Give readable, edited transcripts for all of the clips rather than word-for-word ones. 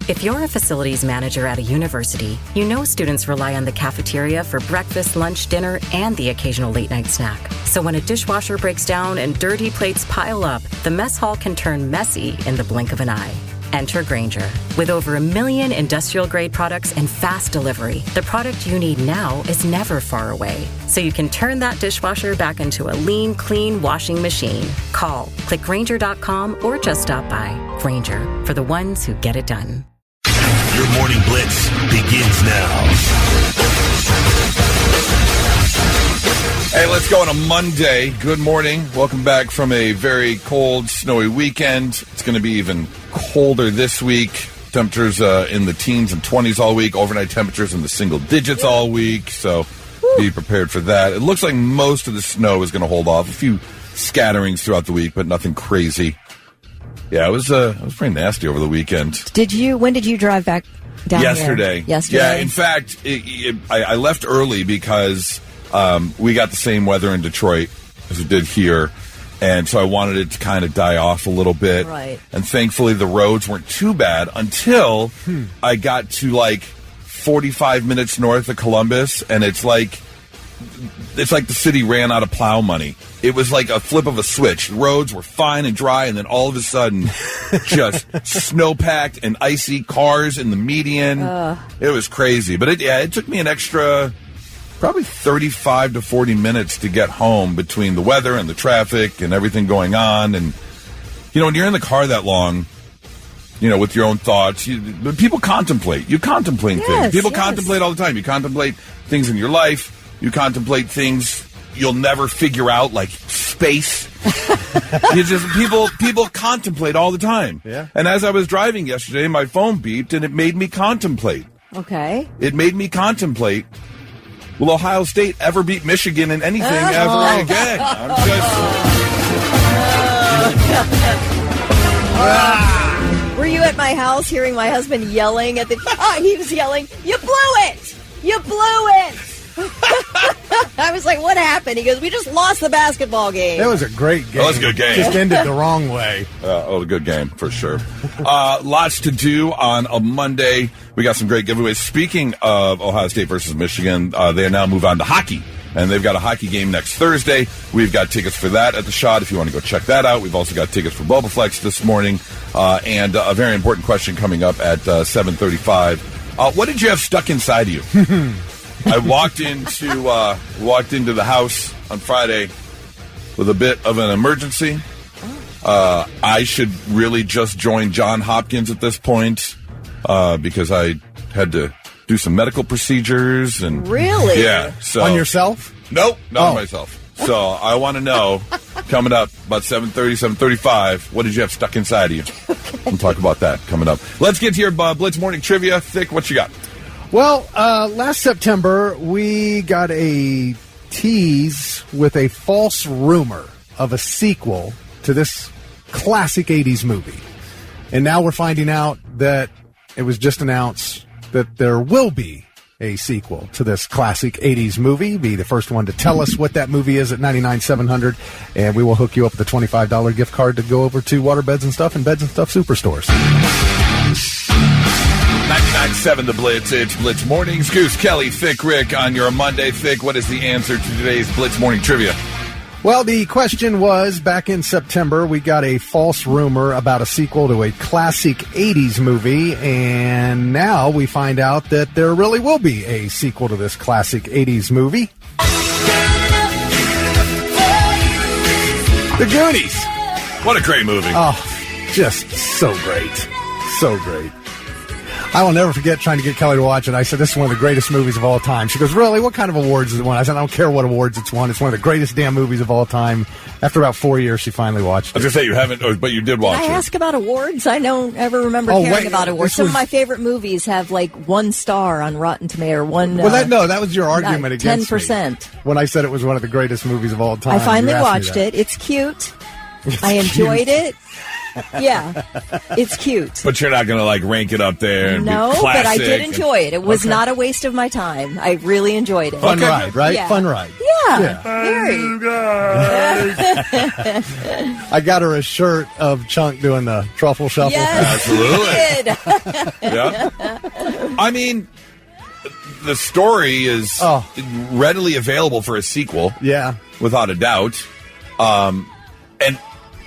If you're a facilities manager at a university, you know students rely on the cafeteria for breakfast, lunch, dinner, and the occasional late-night snack. So when a dishwasher breaks down and dirty plates pile up, the mess hall can turn messy in the blink of an eye. Enter Grainger. With over 1 million industrial-grade products and fast delivery, the product you need now is never far away. So you can turn that dishwasher back into a lean, clean washing machine. Call, click Grainger.com, or just stop by. Grainger, for the ones who get it done. Your morning blitz begins now. Hey, let's go on a Monday. Good morning. Welcome back from a very cold, snowy weekend. It's going to be even colder this week. Temperatures in the teens and 20s all week. Overnight temperatures in the single digits all week. So be prepared for that. It looks like most of the snow is going to hold off. A few scatterings throughout the week, but nothing crazy. Yeah, it was pretty nasty over the weekend. When did you drive back down Yesterday. here? Yesterday. Yeah, in fact, I left early because we got the same weather in Detroit as we did here, and so I wanted it to kind of die off a little bit. Right. And thankfully the roads weren't too bad until I got to like 45 minutes north of Columbus, and it's like the city ran out of plow money. It was like a flip of a switch. The roads were fine and dry, and then all of a sudden, just snow-packed and icy cars in the median. It was crazy. But it took me an extra probably 35 to 40 minutes to get home between the weather and the traffic and everything going on. And, when you're in the car that long, with your own thoughts, people contemplate. You contemplate things. People contemplate all the time. You contemplate things in your life. You contemplate things you'll never figure out, like space. People contemplate all the time. Yeah. And as I was driving yesterday, my phone beeped, and it made me contemplate. Okay. It made me contemplate, will Ohio State ever beat Michigan in anything ever again? I'm just... Were you at my house hearing my husband yelling at the... he was yelling, "You blew it! You blew it!" I was like, what happened? He goes, "We just lost the basketball game." That was a great game. That was a good game. Just ended the wrong way. A good game, for sure. Lots to do on a Monday. We got some great giveaways. Speaking of Ohio State versus Michigan, they now move on to hockey. And they've got a hockey game next Thursday. We've got tickets for that at the Shot if you want to go check that out. We've also got tickets for Bubbleflex this morning. And a very important question coming up at 7:35. What did you have stuck inside of you? I walked into the house on Friday with a bit of an emergency. I should really just join John Hopkins at this point because I had to do some medical procedures and really, yeah. So on yourself? Nope, not on myself. So I want to know coming up about 7:30, 7:35. What did you have stuck inside of you? Okay. We'll talk about that coming up. Let's get to your Blitz morning trivia. Thick, what you got? Well, last September, we got a tease with a false rumor of a sequel to this classic 80s movie. And now we're finding out that it was just announced that there will be a sequel to this classic 80s movie. Be the first one to tell us what that movie is at 99-700, and we will hook you up with a $25 gift card to go over to Waterbeds and Stuff and Beds and Stuff Superstores. 99.7 The Blitz. It's Blitz Mornings. Goose, Kelly, Thick, Rick on your Monday. Thick, what is the answer to today's Blitz Morning Trivia? Well, the question was, back in September, we got a false rumor about a sequel to a classic 80s movie, and now we find out that there really will be a sequel to this classic 80s movie. The Goonies. What a great movie. Oh, just so great. So great. I will never forget trying to get Kelly to watch it. I said, this is one of the greatest movies of all time. She goes, really? What kind of awards has it won? I said, I don't care what awards it's won. It's one of the greatest damn movies of all time. After about 4 years, she finally watched it. I was going to say, you haven't, but you did watch it. I ask about awards? I don't ever remember caring about awards. Some of my favorite movies have like 1 star on Rotten Tomatoes or one... that was your argument against 10%. me. When I said it was one of the greatest movies of all time. I finally watched it. It's cute. I enjoyed it. Yeah, it's cute. But you're not going to like rank it up there. And No, be classic but I did enjoy it. It was not a waste of my time. I really enjoyed it. Fun ride, right? Yeah. Fun ride. Yeah, very. I got her a shirt of Chunk doing the truffle shuffle. Yes, Absolutely. you did. Yeah. I mean, the story is readily available for a sequel. Yeah. Without a doubt. And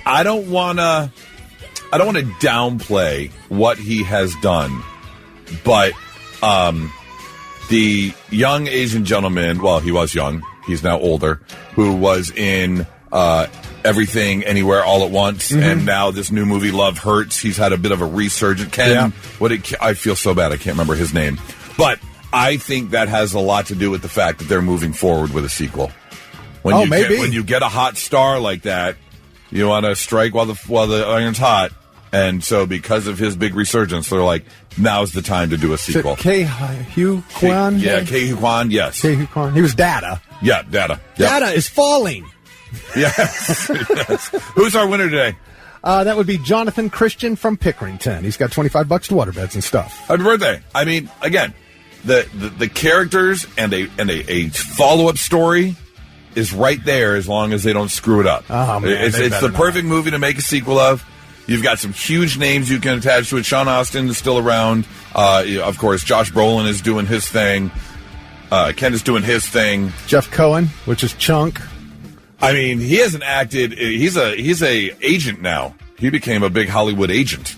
I don't want to downplay what he has done, but the young Asian gentleman, well, he was young, he's now older, who was in Everything Anywhere All at Once, and now this new movie, Love Hurts, he's had a bit of a resurgence. I feel so bad I can't remember his name. But I think that has a lot to do with the fact that they're moving forward with a sequel. When you get a hot star like that, you want to strike while the iron's hot. And so because of his big resurgence, they're like, now's the time to do a sequel. Hugh Kwan? Hugh Kwan, yes. Hugh Kwan. He was Data. Yeah, Data. Yep. Data is falling. Yes. Yes. Who's our winner today? That would be Jonathan Christian from Pickerington. He's got $25 to waterbeds and stuff. Happy birthday. I mean, again, the characters and a follow-up story is right there as long as they don't screw it up. Oh, man, it's the perfect movie to make a sequel of. You've got some huge names you can attach to it. Sean Astin is still around. Of course, Josh Brolin is doing his thing. Ken is doing his thing. Jeff Cohen, which is Chunk. I mean, he hasn't acted. He's a agent now. He became a big Hollywood agent.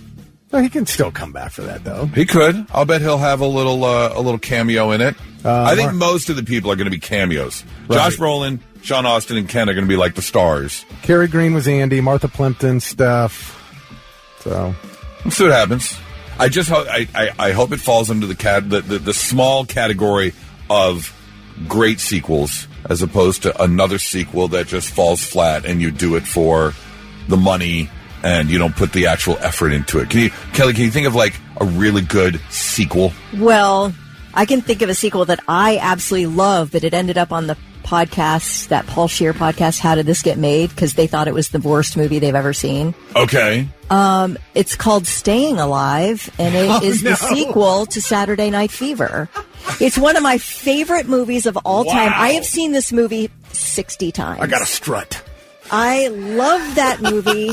Well, he can still come back for that, though. He could. I'll bet he'll have a little cameo in it. I think most of the people are going to be cameos. Right. Josh Brolin, Sean Astin, and Ken are going to be like the stars. Cary Green was Andy, Martha Plimpton, Steph. So we'll see what happens. I just hope I hope it falls into the small category of great sequels, as opposed to another sequel that just falls flat and you do it for the money and you don't put the actual effort into it. Kelly, can you think of like a really good sequel? Well, I can think of a sequel that I absolutely love, but it ended up on the podcast, that Paul Scheer podcast, How Did This Get Made? Because they thought it was the worst movie they've ever seen. Okay. It's called Staying Alive, and it is the sequel to Saturday Night Fever. It's one of my favorite movies of all time. I have seen this movie 60 times. I got a strut. I love that movie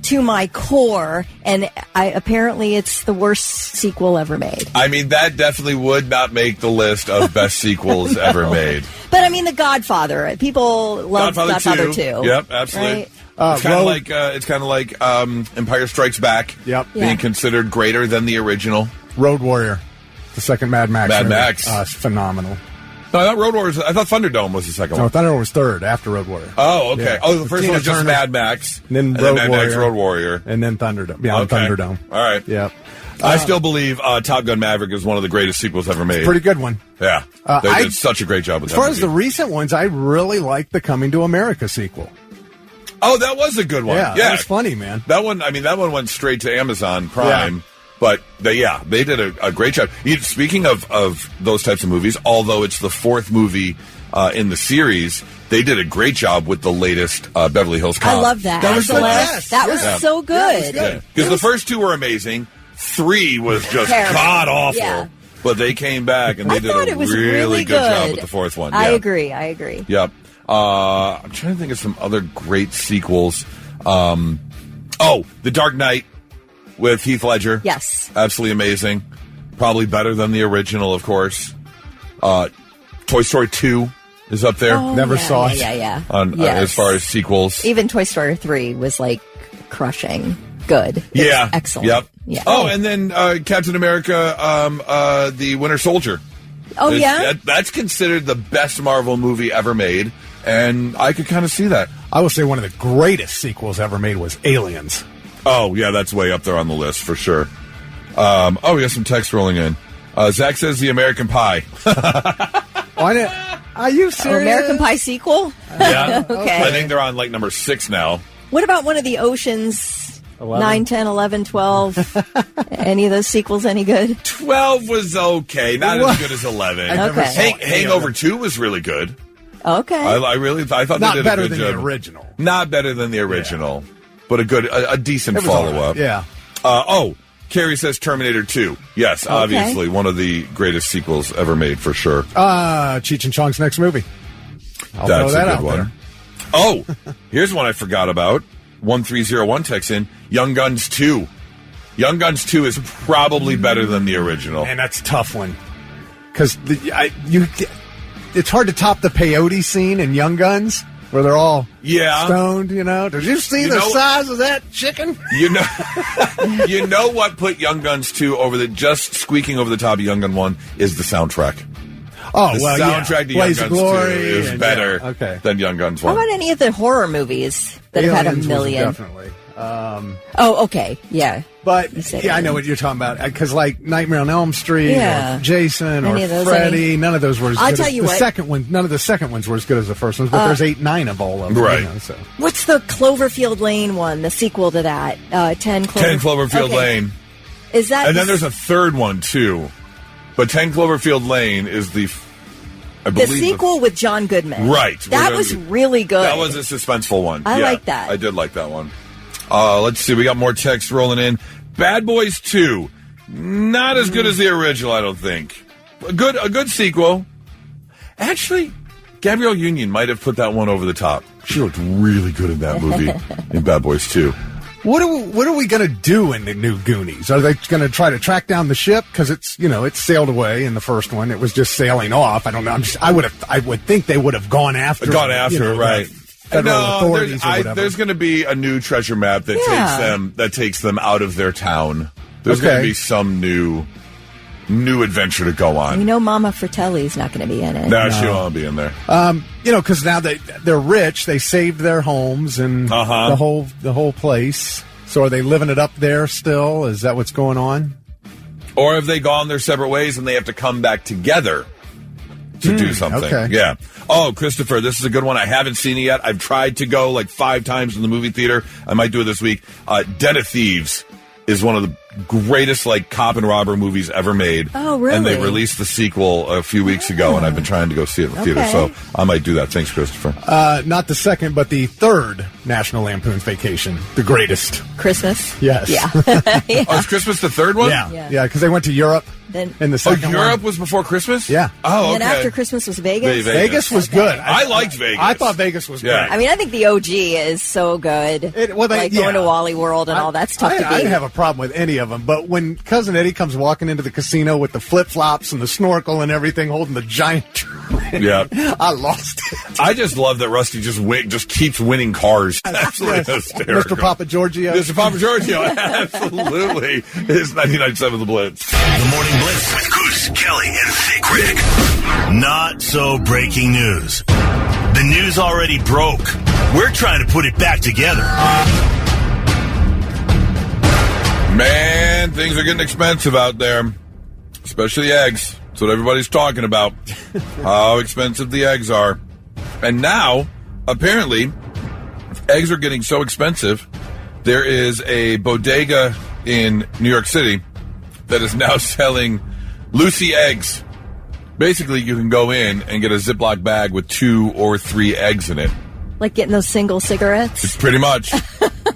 to my core, and apparently it's the worst sequel ever made. I mean, that definitely would not make the list of best sequels ever made. But I mean, The Godfather. People love Godfather 2. Yep, absolutely. Right? It's kind of like Empire Strikes Back. Yep. Being considered greater than the original. Road Warrior, the second Mad Max. Mad Max. It's phenomenal. No, I thought Road Warrior. I thought Thunderdome was the second one. No, Thunderdome was third after Road Warrior. Oh, okay. Yeah. Oh, the first Tina one was just Turner, Mad Max. Then Mad Max Road Warrior. And then Thunderdome. Yeah, okay. Thunderdome. All right. Yep. I still believe Top Gun Maverick is one of the greatest sequels ever made. Pretty good one. Yeah. They did such a great job with that. As far as the recent ones, I really like the Coming to America sequel. Oh, that was a good one. Yeah. That was funny, man. That one went straight to Amazon Prime. Yeah. But they did a great job. Speaking of those types of movies, although it's the fourth movie in the series, they did a great job with the latest Beverly Hills Cop. I love that. That was the best. That was so good. Because the first two were amazing. 3 was just god awful. Yeah. But they came back and they did a really good job with the fourth one. I agree. Yep. I'm trying to think of some other great sequels. The Dark Knight with Heath Ledger. Yes. Absolutely amazing. Probably better than the original, of course. Toy Story 2 is up there. Never saw it. Yeah. As far as sequels. Even Toy Story 3 was like crushing. Good. Yeah. Excellent. Yep. Yeah. Oh, and then Captain America, the Winter Soldier. Oh, yeah? That's considered the best Marvel movie ever made, and I could kind of see that. I would say one of the greatest sequels ever made was Aliens. Oh, yeah, that's way up there on the list for sure. We got some text rolling in. Zach says The American Pie. Are you serious? American Pie sequel? Yeah. Okay. I think they're on like number 6 now. What about one of the Oceans? 9, 10, 11, 12. Any of those sequels any good? 12 was okay. Not as good as 11. Okay. Hangover 2 was really good. Okay. I thought Not they did better a good than job. the original. Not better than the original. but a decent follow-up. Right. Yeah. Carrie says Terminator 2. Yes, obviously, one of the greatest sequels ever made, for sure. Cheech and Chong's next movie. I'll That's throw that a good out one. there. Oh, here's one I forgot about. 1301 texts in, Young Guns 2. Young Guns 2 is probably better than the original. And that's a tough one. Because it's hard to top the peyote scene in Young Guns, where they're all stoned, you know. Did you see the size of that chicken? You know what put Young Guns 2 just squeaking over the top of Young Gun 1 is the soundtrack. Oh, the soundtrack to Young Blaze Guns of Glory 2 is better than Young Guns 1. How about any of the horror movies that have had a million? Definitely. Okay. Yeah. But, I know what you're talking about. Because, like, Nightmare on Elm Street or Jason or Freddy, none of those were as good as the second one. None of the second ones were as good as the first ones, but there's 8, 9 of all of them. Right. You know, so. What's the Cloverfield Lane one, the sequel to that? 10 Cloverfield Lane. Is that... And then there's a third one, too. But 10 Cloverfield Lane is the sequel with John Goodman. Right. That was really good. That was a suspenseful one. I like that. I did like that one. Let's see. We got more text rolling in. Bad Boys 2. Not as good as the original, I don't think. A good sequel. Actually, Gabrielle Union might have put that one over the top. She looked really good in that movie in Bad Boys 2. What are we going to do in the new Goonies? Are they going to try to track down the ship? Because it's sailed away in the first one. It was just sailing off. I don't know. I would think they would have gone after. Right. Federal authorities or whatever. There's going to be a new treasure map that takes them out of their town. There's going to be some new adventure to go on. Mama Fratelli's not going to be in it. No, she won't be in there. Because now they're rich, they saved their homes and the whole place. So are they living it up there still? Is that what's going on? Or have they gone their separate ways and they have to come back together to do something? Okay. Yeah. Oh, Christopher, this is a good one. I haven't seen it yet. I've tried to go like 5 times in the movie theater. I might do it this week. Den of Thieves is one of the greatest cop and robber movies ever made. Oh, really? And they released the sequel a few weeks ago, and I've been trying to go see it in the theater, so I might do that. Thanks, Christopher. Not the second, but the third National Lampoon's Vacation. The greatest. Christmas? Yes. Yeah. Oh, is Christmas the third one? Yeah, because they went to Europe. In the second Europe one. was before Christmas? Yeah. Oh, okay. And then after Christmas was Vegas? Vegas was good. I liked Vegas. I thought Vegas was good. I mean, I think the OG is so good. Going to Wally World and all that's tough to beat. I didn't have a problem with any of them, but when Cousin Eddie comes walking into the casino with the flip-flops and the snorkel and everything, holding the giant I lost it. I just love that Rusty just keeps winning cars. Absolutely hysterical. Mr. Papa Giorgio. Mr. Papa Giorgio, absolutely. It's 99.7 The Blitz. The Morning Blitz with Goose, Kelly, and Thick Rick. Not so breaking news. The news already broke. We're trying to put it back together. Man, things are getting expensive out there, especially eggs. That's what everybody's talking about, how expensive the eggs are. And now, apparently, eggs are getting so expensive, there is a bodega in New York City that is now selling Lucy eggs. Basically, you can go in and get a Ziploc bag with 2 or 3 eggs in it. Like getting those single cigarettes? It's pretty much.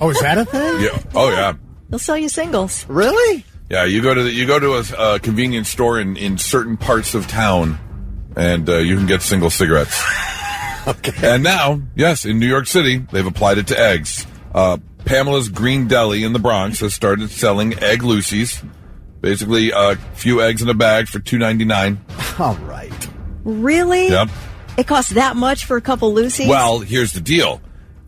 Oh, is that a thing? Yeah. Oh, yeah. They'll sell you singles. Really? Yeah, you go to a convenience store in certain parts of town, and you can get single cigarettes. Okay. And now, yes, in New York City, they've applied it to eggs. Pamela's Green Deli in the Bronx has started selling Egg Lucy's. Basically, a few eggs in a bag for $2.99. All right. Really? Yep. It costs that much for a couple Lucy's? Well, here's the deal.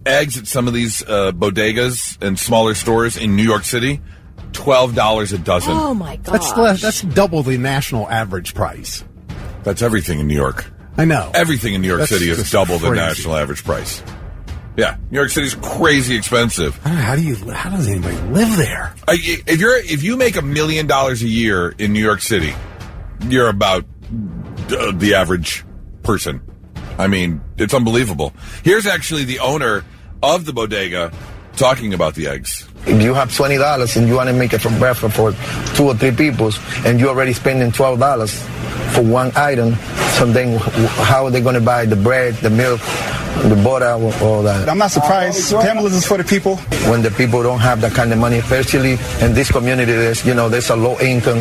Eggs at some of these bodegas and smaller stores in New York City, $12 a dozen. Oh, my gosh. That's double the national average price. That's everything in New York. I know. Everything in New York City is double the national average price. Yeah, New York City's crazy expensive. I don't know, how does anybody live there? If you make $1 million a year in New York City, you're about the average person. I mean, it's unbelievable. Here's actually the owner of the bodega talking about the eggs. If you have $20 and you want to make it for breakfast for 2 or 3 people, and you're already spending $12 for one item, so then how are they going to buy the bread, the milk, the border, all that. I'm not surprised. Stimulus is for the people. When the people don't have that kind of money, especially in this community, there's a low income.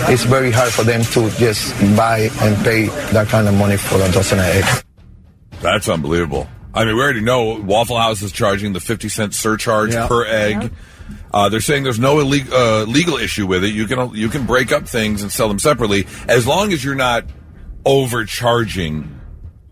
It's very hard for them to just buy and pay that kind of money for a dozen of eggs. That's unbelievable. I mean, we already know Waffle House is charging the 50-cent surcharge per egg. They're saying there's no legal issue with it. You can break up things and sell them separately as long as you're not overcharging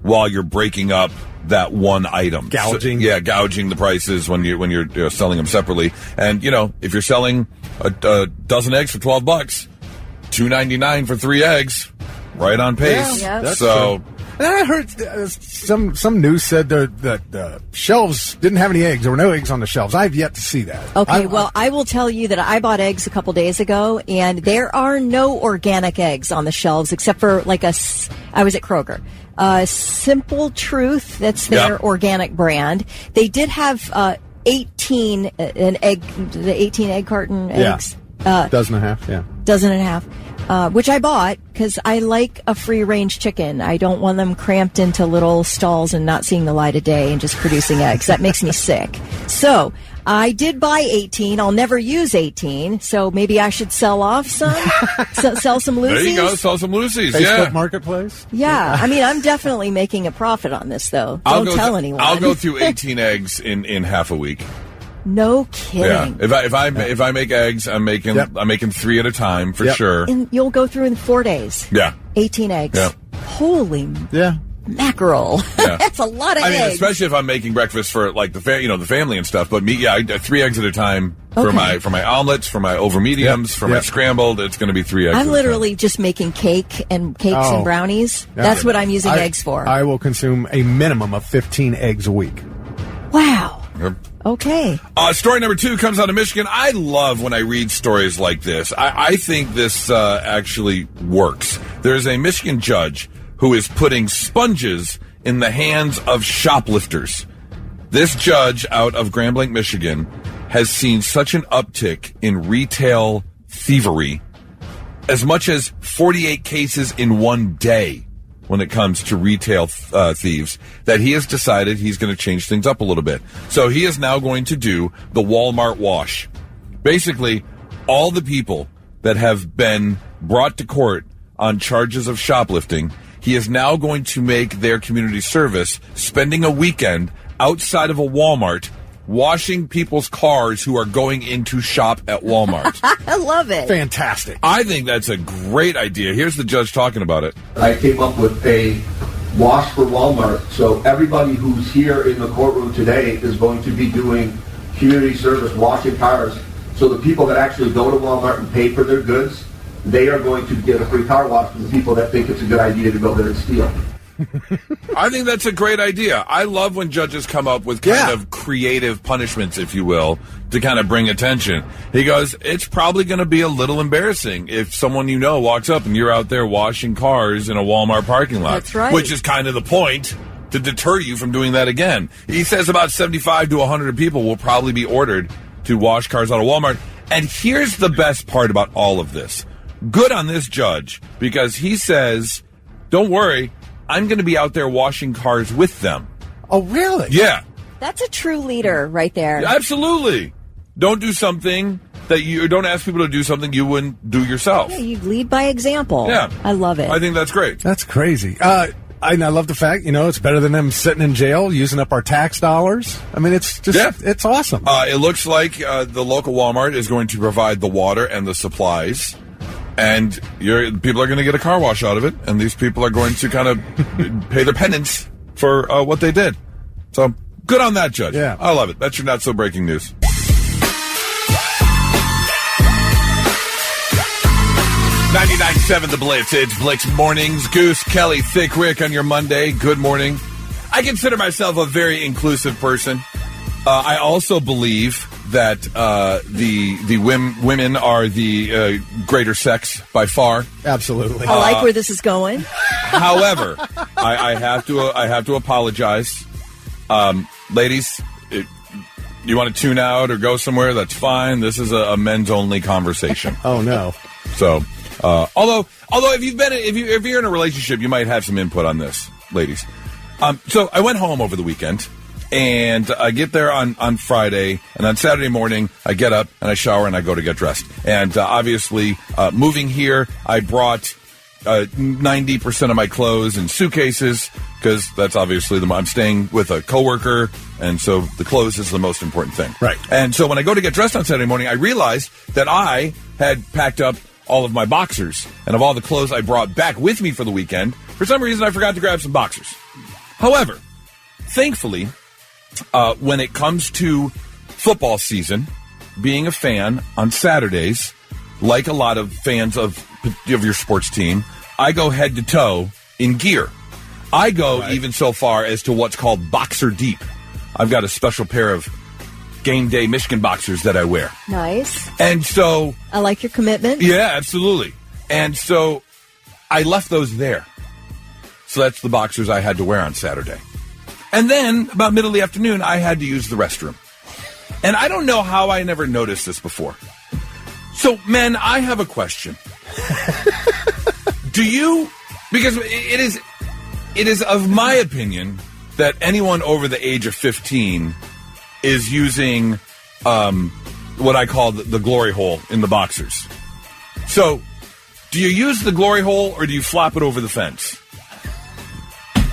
while you're breaking up that one item. Gouging. So, gouging the prices when you're selling them separately. And, if you're selling a dozen eggs for $12, $2.99 for 3 eggs, right on pace. Yeah. That's so. True. And I heard some news said that the shelves didn't have any eggs. There were no eggs on the shelves. I've yet to see that. Okay, I will tell you that I bought eggs a couple days ago, and there are no organic eggs on the shelves except for I was at Kroger. Simple Truth, that's their organic brand. They did have 18 egg carton eggs. Dozen and a half, yeah. Dozen and a half. Which I bought because I like a free-range chicken. I don't want them cramped into little stalls and not seeing the light of day and just producing eggs. That makes me sick. So I did buy 18. I'll never use 18, so maybe I should sell off some, sell some Lucy's. There you go, sell some Lucy's, Facebook Marketplace? Yeah, I mean, I'm definitely making a profit on this, though. Don't tell anyone. I'll go through 18 eggs in half a week. No kidding. Yeah. If I make eggs, I'm making 3 at a time for sure. And you'll go through in 4 days. Yeah. 18 eggs. Yeah. Holy mackerel. Yeah. That's a lot of eggs. I mean, especially if I'm making breakfast for like the family and stuff. But me, I 3 eggs at a time for my omelets, for my over mediums, for my scrambled. It's going to be 3 eggs. I'm literally just making cakes and brownies. That's what I'm using eggs for. I will consume a minimum of 15 eggs a week. Wow. Yep. Okay. Story number 2 comes out of Michigan. I love when I read stories like this. I think this actually works. There's a Michigan judge who is putting sponges in the hands of shoplifters. This judge out of Grand Blanc, Michigan, has seen such an uptick in retail thievery, as much as 48 cases in one day when it comes to retail thieves, that he has decided he's going to change things up a little bit. So he is now going to do the Walmart wash. Basically, all the people that have been brought to court on charges of shoplifting, he is now going to make their community service spending a weekend outside of a Walmart washing people's cars who are going in to shop at Walmart. I love it. Fantastic. I think that's a great idea. Here's the judge talking about it. I came up with a wash for Walmart. So everybody who's here in the courtroom today is going to be doing community service, washing cars. So the people that actually go to Walmart and pay for their goods, they are going to get a free car wash from the people that think it's a good idea to go there and steal. I think that's a great idea. I love when judges come up with kind of creative punishments, if you will, to kind of bring attention. He goes, it's probably going to be a little embarrassing if someone you know walks up and you're out there washing cars in a Walmart parking lot. That's right. Which is kind of the point, to deter you from doing that again. He says about 75 to 100 people will probably be ordered to wash cars out of Walmart. And here's the best part about all of this. Good on this judge, because he says, don't worry, I'm going to be out there washing cars with them. Oh, really? Yeah. That's a true leader right there. Absolutely. Don't do something that don't ask people to do something you wouldn't do yourself. Yeah, you lead by example. Yeah. I love it. I think that's great. That's crazy. I love the fact, it's better than them sitting in jail using up our tax dollars. I mean, it's just, it's awesome. It looks like the local Walmart is going to provide the water and the supplies. And people are going to get a car wash out of it, and these people are going to kind of pay their penance for what they did. So, good on that, Judge. Yeah. I love it. That's your not-so-breaking news. 99.7 The Blitz. It's Blitz Mornings. Goose, Kelly, Thick Rick on your Monday. Good morning. I consider myself a very inclusive person. I also believe that the women are the greater sex by far. Absolutely. I like where this is going. However, I have to apologize, ladies. You want to tune out or go somewhere? That's fine. This is a men's only conversation. Oh no. So, although if you're in a relationship, you might have some input on this, ladies. So I went home over the weekend, and I get there on Friday, and on Saturday morning, I get up, and I shower, and I go to get dressed. And obviously, moving here, I brought 90% of my clothes in suitcases, because that's obviously I'm staying with a coworker, and so the clothes is the most important thing. Right. And so when I go to get dressed on Saturday morning, I realized that I had packed up all of my boxers, and of all the clothes I brought back with me for the weekend, for some reason I forgot to grab some boxers. However, thankfully, when it comes to football season, being a fan on Saturdays, like a lot of fans of your sports team, I go head to toe in gear. I go even so far as to what's called boxer deep. I've got a special pair of game day Michigan boxers that I wear. Nice. And so... I like your commitment. Yeah, absolutely. And so I left those there. So that's the boxers I had to wear on Saturday. And then, about middle of the afternoon, I had to use the restroom. And I don't know how I never noticed this before. So, men, I have a question. Do you... Because it is of my opinion that anyone over the age of 15 is using what I call the glory hole in the boxers. So, do you use the glory hole or do you flop it over the fence?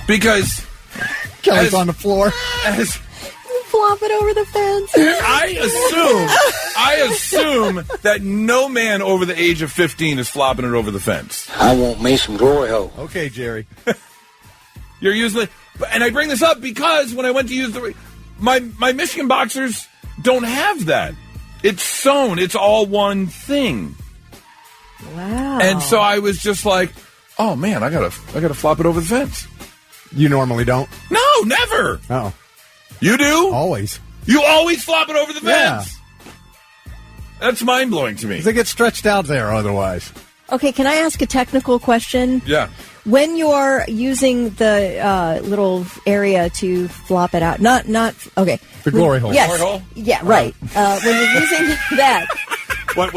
Because... Kelly's on the floor. Flop it over the fence. I assume that no man over the age of 15 is flopping it over the fence. I want me some glory hole. Okay, Jerry. You're usually... And I bring this up because when I went to use my Michigan boxers don't have that. It's sewn. It's all one thing. Wow. And so I was just like, oh man, I gotta flop it over the fence. You normally don't? No, never. Oh. You do? Always. You always flop it over the Yeah. fence? That's mind-blowing to me. They get stretched out there otherwise. Okay, can I ask a technical question? Yeah. When you're using the little area to flop it out, not okay. The glory hole. Yes. Glory hole? Yeah, right. When you're using that. What's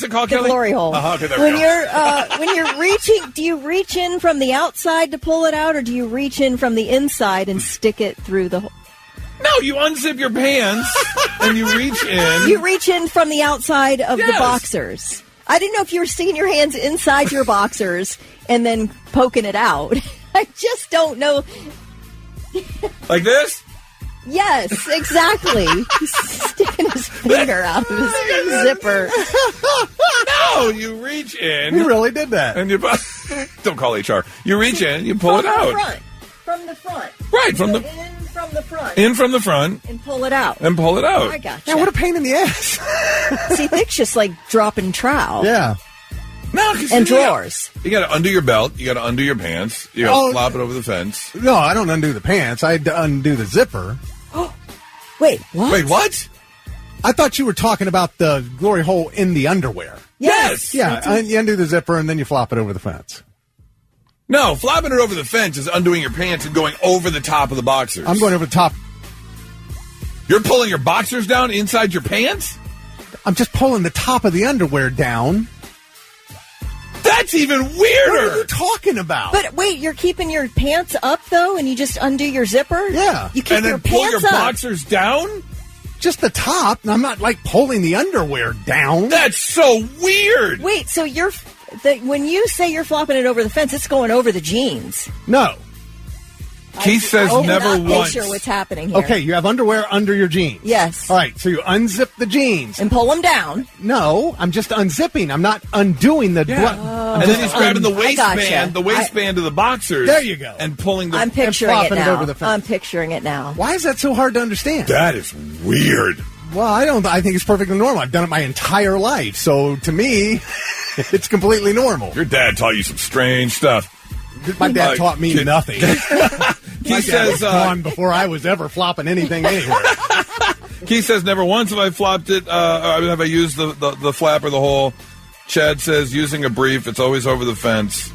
it called, the Kelly? glory hole. Okay, there when we go. when you're reaching, do you reach in from the outside to pull it out, or do you reach in from the inside and stick it through the hole? No, you unzip your pants and you reach in. You reach in from the outside of the Yes. boxers. I didn't know if you were sticking your hands inside your boxers and then poking it out. I just don't know. Like this? Yes, exactly. He's sticking his finger out of his zipper. No, you reach in. You really did that. And you don't call HR. You reach in, you pull it out. From the front. Right, from the in from the front. in from the front And pull it out. and pull it out. I gotcha. Yeah, what a pain in the ass. See, Thick's just like dropping trowel. Yeah. No, 'cause And you gotta- drawers. You got to undo your belt. You got to undo your pants. You got to flop it over the fence. No, I don't undo the pants. I undo the zipper. Wait, what? Wait, what? I thought you were talking about the glory hole in the underwear. Yes. Yeah, you undo the zipper and then you flop it over the fence. No, flopping it over the fence is undoing your pants and going over the top of the boxers. I'm going over the top. You're pulling your boxers down inside your pants? I'm just pulling the top of the underwear down. That's even What are weirder. you talking about? But wait, you're keeping your pants up though, and you just undo your zipper? Yeah. You keep And your then pull pants your up. boxers down? Just the top. I'm not like pulling the underwear down. That's so weird. Wait, so when you say you're flopping it over the fence, it's going over the jeans. No. Keith says I never cannot once. picture what's happening here. Okay, you have underwear under your jeans. Yes. All right, so you unzip the jeans. And pull them down. No, I'm just unzipping. I'm not undoing the... And then he's grabbing the gotcha. waistband of the boxers. There you go. And pulling the... I'm picturing it flopping it now. over the fence. I'm picturing it now. Why is that so hard to understand? That is weird. Well, I think it's perfectly normal. I've done it my entire life. So to me, it's completely normal. Your dad taught you some strange stuff. My dad taught me nothing. He My dad says... was gone before I was ever flopping anything anywhere. Keith says never once have I flopped it. Have I used the flap or the hole? Chad says using a brief, it's always over the fence.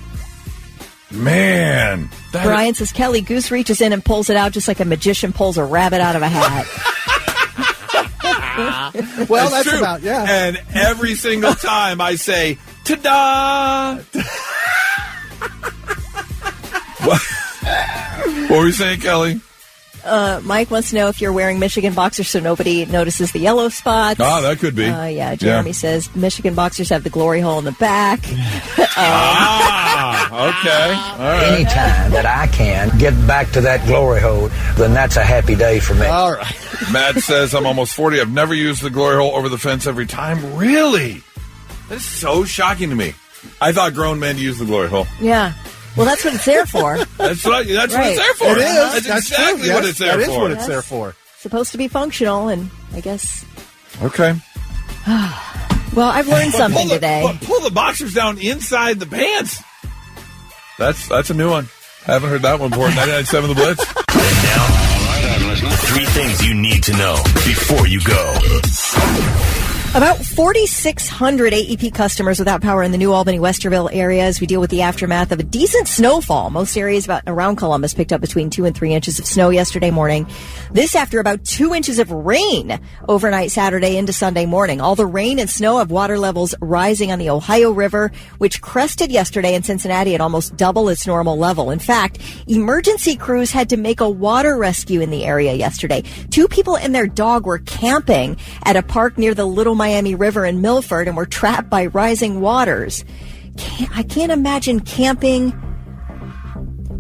Man. Brian says Kelly Goose reaches in and pulls it out just like a magician pulls a rabbit out of a hat. Well, that's true. about, yeah. And every single time I say, ta-da! What were you saying, Kelly? Mike wants to know if you're wearing Michigan boxers so nobody notices the yellow spots. Oh, that could be. Jeremy says Michigan boxers have the glory hole in the back. Okay. All right. Anytime that I can get back to that glory hole, then that's a happy day for me. All right. Matt says, I'm almost 40. I've never used the glory hole over the fence every time. Really? That's so shocking to me. I thought grown men use the glory hole. Yeah. Well, that's what it's there for. That's what it's there for. It is. That's exactly true. what Yes, it's there that for. is what it's there for. Supposed to be functional, and I guess. Okay. Well, I've learned something today. Pull the boxers down inside the pants. That's a new one. Haven't heard that one before. 99.7 The Blitz. And now, 3 things you need to know before you go. About 4,600 AEP customers without power in the New Albany-Westerville area as we deal with the aftermath of a decent snowfall. Most areas around Columbus picked up between 2 and 3 inches of snow yesterday morning. This after about 2 inches of rain overnight Saturday into Sunday morning. All the rain and snow have water levels rising on the Ohio River, which crested yesterday in Cincinnati at almost double its normal level. In fact, emergency crews had to make a water rescue in the area yesterday. 2 people and their dog were camping at a park near the Little Miami River in Milford and were trapped by rising waters. I can't imagine camping.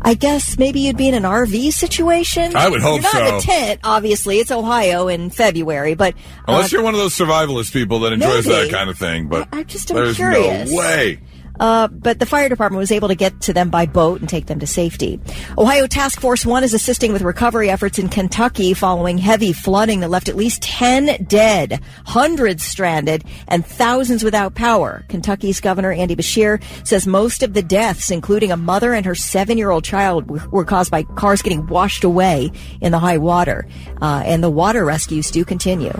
I guess maybe you'd be in an RV situation. I would hope You're not so. in a tent, obviously. It's Ohio in February, but Unless you're one of those survivalist people that enjoys maybe. that kind of thing, but I just am there's curious. no way. But the fire department was able to get to them by boat and take them to safety. Ohio Task Force 1 is assisting with recovery efforts in Kentucky following heavy flooding that left at least 10 dead, hundreds stranded, and thousands without power. Kentucky's Governor Andy Beshear says most of the deaths, including a mother and her 7-year-old child, were caused by cars getting washed away in the high water. And the water rescues do continue.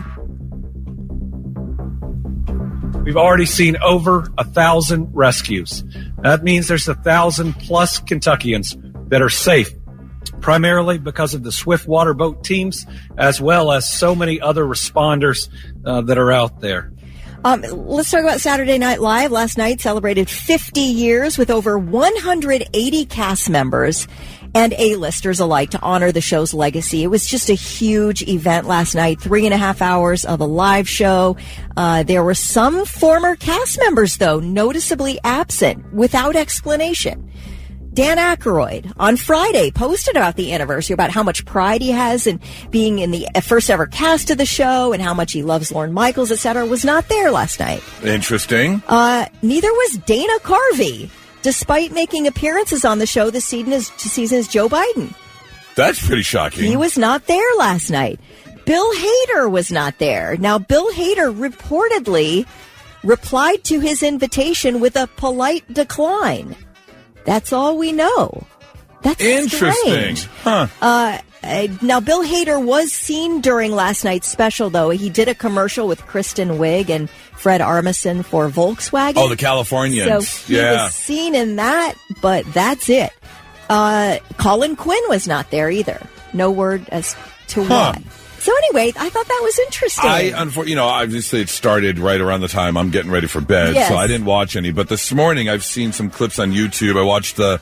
We've already seen over 1,000 rescues. That means there's 1,000 plus Kentuckians that are safe, primarily because of the swift water boat teams, as well as so many other responders that are out there. Let's talk about Saturday Night Live. Last night celebrated 50 years with over 180 cast members and A-listers alike to honor the show's legacy. It was just a huge event last night, 3.5 hours of a live show. There were some former cast members, though, noticeably absent without explanation. Dan Aykroyd on Friday posted about the anniversary, about how much pride he has in being in the first ever cast of the show and how much he loves Lorne Michaels, etc. Was not there last night. Interesting. Neither was Dana Carvey, despite making appearances on the show this season as Joe Biden. That's pretty shocking. He was not there last night. Bill Hader was not there. Now, Bill Hader reportedly replied to his invitation with a polite decline. That's all we know. That's interesting. Strange. Huh. Now, Bill Hader was seen during last night's special, though. He did a commercial with Kristen Wiig and Fred Armisen for Volkswagen. Oh, the Californians. So he was seen in that, but that's it. Colin Quinn was not there either. No word as to why. So anyway, I thought that was interesting. Obviously it started right around the time I'm getting ready for bed, Yes. so I didn't watch any. But this morning I've seen some clips on YouTube. I watched the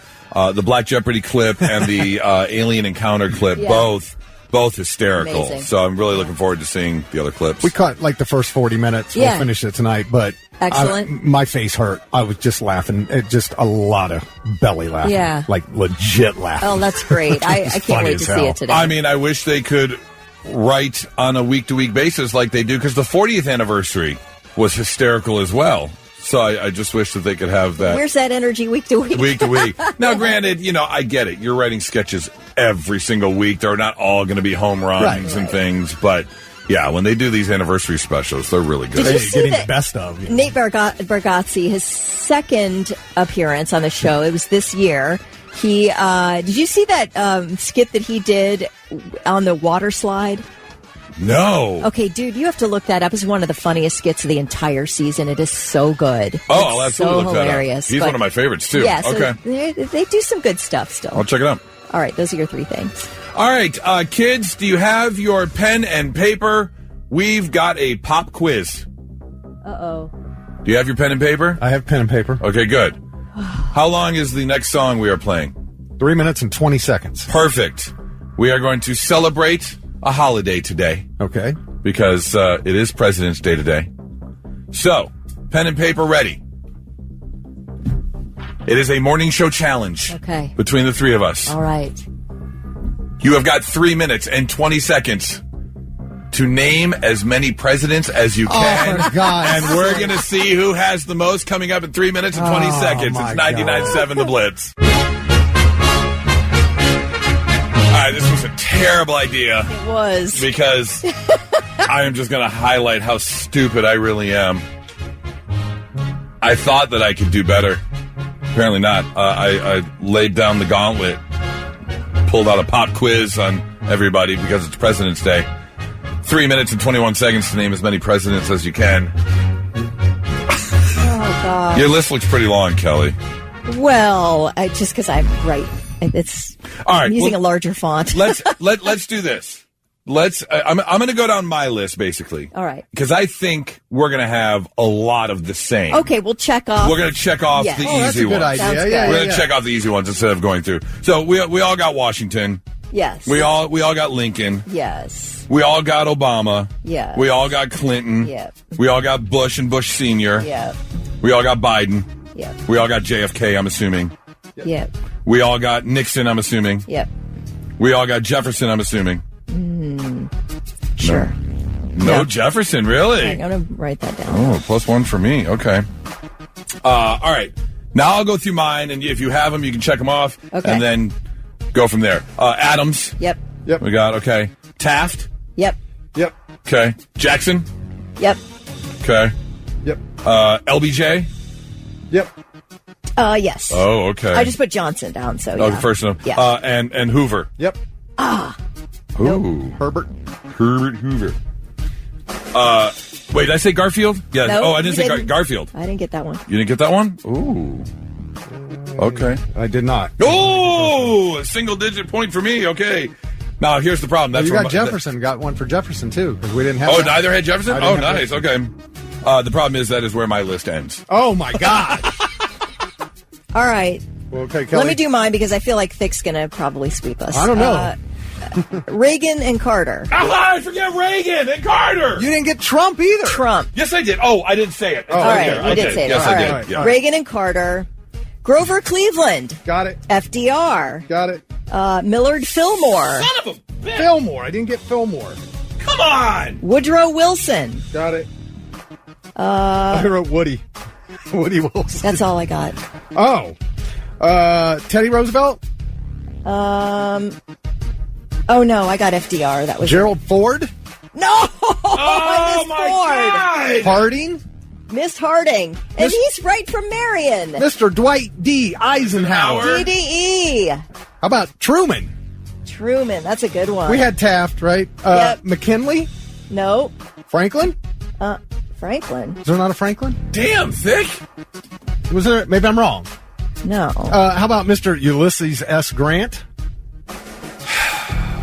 Black Jeopardy clip and the Alien Encounter clip, Yeah. both hysterical. Amazing. So I'm really looking forward to seeing the other clips. We caught like the first 40 minutes. Yeah. We'll finish it tonight, but Excellent. my face hurt. I was just laughing. Just a lot of belly laughing. Yeah. Like legit laughing. Oh, that's great. I It's can't funny wait as to see hell. it today. I mean, I wish they could write on a week-to-week basis like they do, because the 40th anniversary was hysterical as well. So I just wish that they could have that. Where's that energy week to week? Week to week. Now, granted, I get it. You're writing sketches every single week. They're not all going to be home runs and things, but yeah, when they do these anniversary specials, they're really good. Did you Hey, see getting that the best of. Nate Bargatze, his second appearance on the show, it was this year. He did you see that skit that he did on the water slide? No. Okay, dude, you have to look that up. It's one of the funniest skits of the entire season. It is so good. Oh, I'll It's absolutely so look that up. hilarious. He's one of my favorites, too. Yeah, so Okay. they do some good stuff still. I'll check it out. All right, those are your 3 things. All right, kids, do you have your pen and paper? We've got a pop quiz. Uh-oh. Do you have your pen and paper? I have pen and paper. Okay, good. How long is the next song we are playing? 3 minutes and 20 seconds. Perfect. We are going to celebrate a holiday today. Okay. Because it is President's Day today. So, pen and paper ready. It is a morning show challenge. Okay. Between the three of us. All right. You have got 3 minutes and 20 seconds to name as many presidents as you can. Oh, for God's and we're going to see who has the most coming up in 3 minutes and 20 seconds. It's 99.7 The Blitz. All right, this was a terrible idea. It was. Because I am just going to highlight how stupid I really am. I thought that I could do better. Apparently not. I laid down the gauntlet, pulled out a pop quiz on everybody because it's President's Day. 3 minutes and 21 seconds to name as many presidents as you can. Oh, God. Your list looks pretty long, Kelly. Well, just because I'm right. It's all right. I'm using a larger font. let's do this. I'm going to go down my list basically. All right. Because I think we're going to have a lot of the same. Okay, we'll check off. We're going to check off the that's easy a good ones. idea. Yeah, we're going to check off the easy ones instead of going through. So we all got Washington. Yes. We all got Lincoln. Yes. We all got Obama. Yeah. We all got Clinton. Yep. We all got Bush and Bush Sr. Yep. We all got Biden. Yep. We all got JFK, I'm assuming. Yep. We all got Nixon, I'm assuming. Yep. We all got Jefferson, I'm assuming. Sure. No Yeah. Jefferson, really? I'm going to write that down. Oh, +1 for me. Okay. All right. Now I'll go through mine, and if you have them, you can check them off. Okay. And then go from there. Adams. Yep. Yep. We got, okay. Taft. Yep. Yep. Okay. Jackson. Yep. Okay. Yep. LBJ. Yep. Yes. Oh, okay. I just put Johnson down, so Oh, yeah. the first one. Yeah. And Hoover. Yep. Ooh. Herbert. Herbert Hoover. Wait, did I say Garfield? Yeah. No, I didn't you say didn't. Garfield. I didn't get that one. You didn't get that one? Ooh. Okay. I did not. Oh, a single-digit point for me. Okay. Now, here's the problem. That's You where got Jefferson. Got one for Jefferson, too, because we didn't have Oh, that. neither had Jefferson? I didn't Oh, have nice. Jefferson. Okay. The problem is that is where my list ends. Oh, my God. All right. Okay, Kelly. Let me do mine because I feel like Thick's going to probably sweep us. I don't know. Reagan and Carter. I forget Reagan and Carter. You didn't get Trump either. Trump. Yes, I did. Oh, I didn't say it. Oh, All right. okay. You did say Yes, that. I All did. right. Yeah. Reagan and Carter. Grover Cleveland. Got it. FDR. Got it. Millard Fillmore. Son of a bitch. Fillmore. I didn't get Fillmore. Come on. Woodrow Wilson. Got it. I wrote Woody. Woody Wilson. That's all I got. Oh. Teddy Roosevelt? Oh, no, I got FDR. That was Gerald Ford? No! Oh, my God. Harding? Miss Harding. And he's right from Marion. Mr. Dwight D. Eisenhower. DDE. How about Truman? Truman. That's a good one. We had Taft, right? Yep. McKinley? No. Franklin? Franklin. Is there not a Franklin? Damn, Thick. Was there? Maybe I'm wrong. No. How about Mr. Ulysses S. Grant?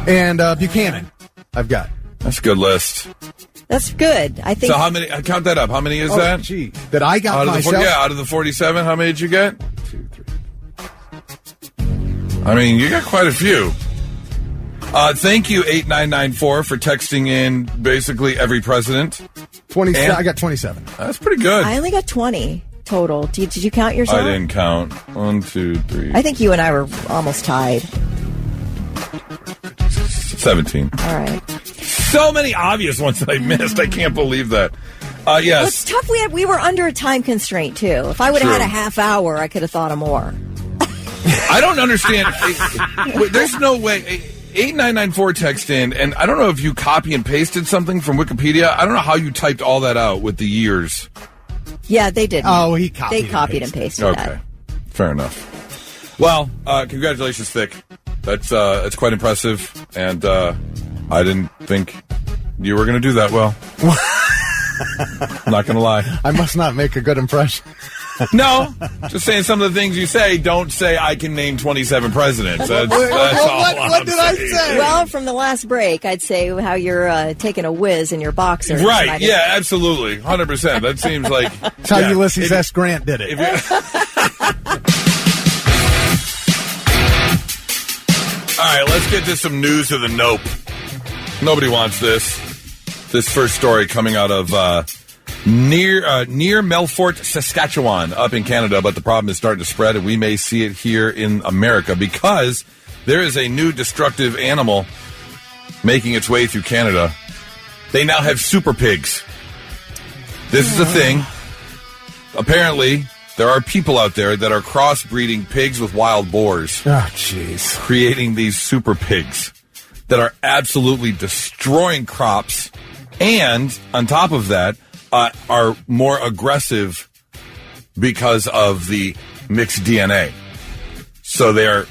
And Buchanan. I've got. That's a good list. That's good. I think. So how many? Count that up. How many is that? Gee. That I got Out of myself? out of the 47, how many did you get? 1, 2, 3. I mean, you got quite a few. Thank you, 8994, for texting in basically every president. 27. And- I got 27. That's pretty good. I only got 20 total. Did you count yourself? I didn't count. 1, 2, 3. I think you and I were almost tied. 17. All right. So many obvious ones that I missed. I can't believe that. Well, it's Yes. tough. We were under a time constraint, too. If I would have True. had a half hour, I could have thought of more. I don't understand. Wait, there's no way. 8994 text in, and I don't know if you copy and pasted something from Wikipedia. I don't know how you typed all that out with the years. Yeah, they did. Oh, he copied They copied and pasted Okay. that. Fair enough. Well, congratulations, Thick. That's quite impressive, and I didn't think you were going to do that well. I'm not going to lie. I must not make a good impression. No, just saying some of the things you say. Don't say I can name 27 presidents. That's all. What did I saying. say? Well, from the last break, I'd say how you're taking a whiz in your boxers. Right? Might Yeah, absolutely, 100%. That seems like That's how Ulysses S. Grant did it. right, let's get to some news of the nope. Nobody wants this. This first story coming out of near Melfort, Saskatchewan, up in Canada, but the problem is starting to spread, and we may see it here in America because there is a new destructive animal making its way through Canada. They now have super pigs. This is a thing. Apparently, there are people out there that are crossbreeding pigs with wild boars. Oh, jeez. Creating these super pigs that are absolutely destroying crops and, on top of that, are more aggressive because of the mixed DNA. So they are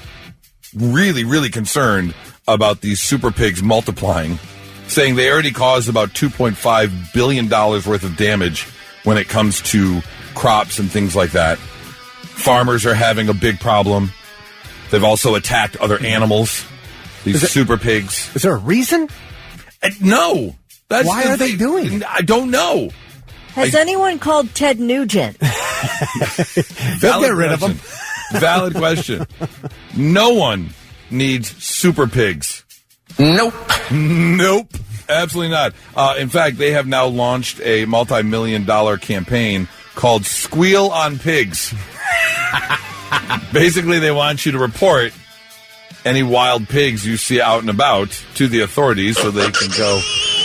really, really concerned about these super pigs multiplying, saying they already caused about $2.5 billion worth of damage when it comes to crops and things like that. Farmers are having a big problem. They've also attacked other animals, these super pigs. Is there a reason? No. Why are they doing it? I don't know. Has anyone called Ted Nugent? They'll get rid of them. Valid question. No one needs super pigs. Nope. Nope. Absolutely not. In fact, they have now launched a multi-million-dollar campaign called Squeal on Pigs. Basically, they want you to report any wild pigs you see out and about to the authorities so they can go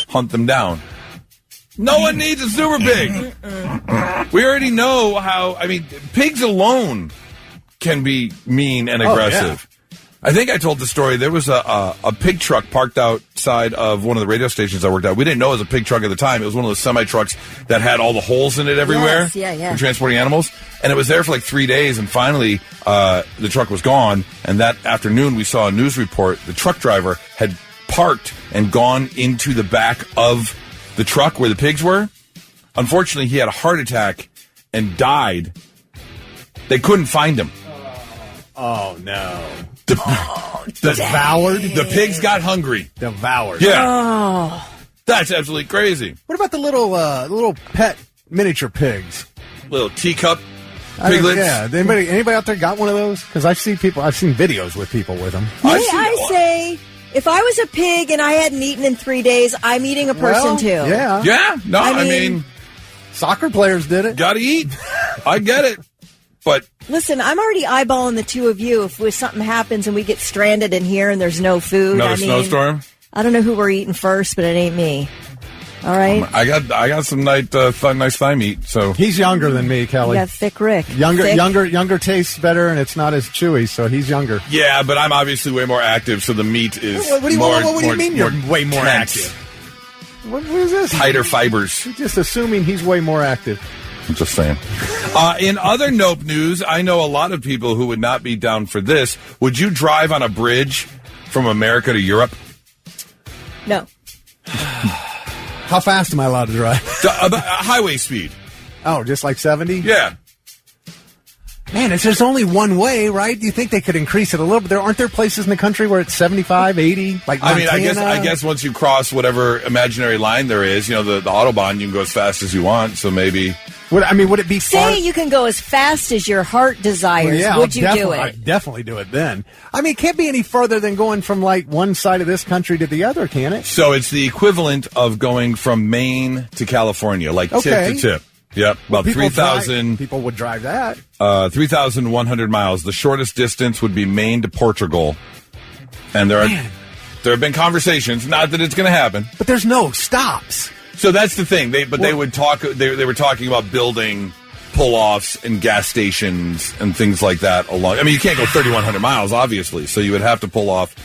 hunt them down. No one needs a super pig. We already know how, pigs alone can be mean and aggressive. Yeah. I think I told the story. There was a pig truck parked outside of one of the radio stations I worked at. We didn't know it was a pig truck at the time. It was one of those semi-trucks that had all the holes in it everywhere. Yes, yeah. For transporting animals. And it was there for like 3 days, and finally the truck was gone. And that afternoon we saw a news report. The truck driver had parked and gone into the back of the truck where the pigs were. Unfortunately, he had a heart attack and died. They couldn't find him. Oh, no. Devoured? The pigs got hungry. Devoured. Yeah. Oh. That's absolutely crazy. What about the little pet miniature pigs? Little teacup piglets? Anybody out there got one of those? Because I've seen videos with people with them. May I say, if I was a pig and I hadn't eaten in 3 days, I'm eating a person too. Yeah. Yeah. No, I mean soccer players did it. Gotta eat. I get it. But listen, I'm already eyeballing the two of you. If something happens and we get stranded in here and there's no food, another snowstorm. I don't know who we're eating first, but it ain't me. All right. I got some nice thigh meat. So he's younger than me, Kelly. You got thick Rick. Younger tastes better, and it's not as chewy. So he's younger. Yeah, but I'm obviously way more active, so the meat is. What do you mean you're way more active? What is this? Tighter fibers. You're just assuming he's way more active. I'm just saying. In other Nope news, I know a lot of people who would not be down for this. Would you drive on a bridge from America to Europe? No. How fast am I allowed to drive? Highway speed. Oh, just like 70? Yeah. Man, there's only one way, right? Do you think they could increase it a little bit? Aren't there places in the country where it's 75, 80? Like Montana? I guess once you cross whatever imaginary line there is, the Autobahn, you can go as fast as you want, so maybe. Would it be far? Say you can go as fast as your heart desires. Well, Would you do it? I'd definitely do it then. It can't be any further than going from like one side of this country to the other, can it? So it's the equivalent of going from Maine to California, like tip to tip. Yep, about 3,000. People would drive that. 3,100 miles. The shortest distance would be Maine to Portugal. And there have been conversations, not that it's going to happen. But there's no stops. So that's the thing. They were talking about building pull-offs and gas stations and things like that along. You can't go 3,100 miles, obviously. So you would have to pull off.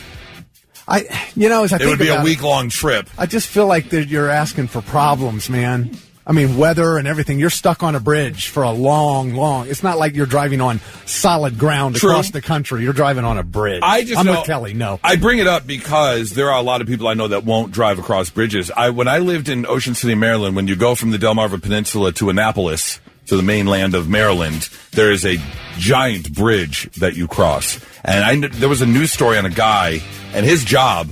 It would be a week-long trip. I just feel like you're asking for problems, man. Weather and everything. You're stuck on a bridge for a long. It's not like you're driving on solid ground across the country. You're driving on a bridge. I'm with Kelly. No, I bring it up because there are a lot of people I know that won't drive across bridges. When I lived in Ocean City, Maryland, when you go from the Delmarva Peninsula to Annapolis, to the mainland of Maryland, there is a giant bridge that you cross. And there was a news story on a guy, and his job,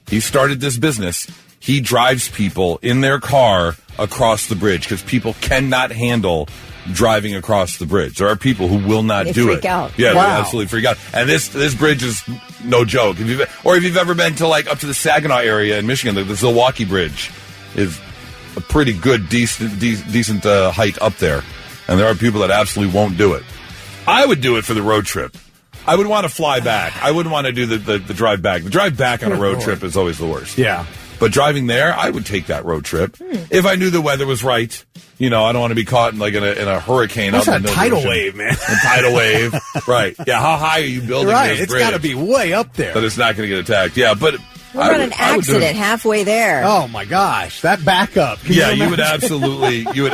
he started this business. He drives people in their car across the bridge because people cannot handle driving across the bridge. There are people who will not do freak it. out. Yeah, Wow. they absolutely freak out. And this bridge is no joke. If you've ever been to like up to the Saginaw area in Michigan, the Zilwaukee Bridge is a pretty good, decent height up there. And there are people that absolutely won't do it. I would do it for the road trip. I would want to fly back. I wouldn't want to do the drive back. The drive back on a road trip is always the worst. Yeah. But driving there, I would take that road trip if I knew the weather was right. I don't want to be caught in a hurricane. That's out in a the tidal ocean. wave, man. A tidal wave, right? Yeah. How high are you building Right. this It's bridge? got to be way up there. That it's not going to get attacked. Yeah, but What about an accident halfway there? Oh my gosh, that backup. Can Yeah, you you would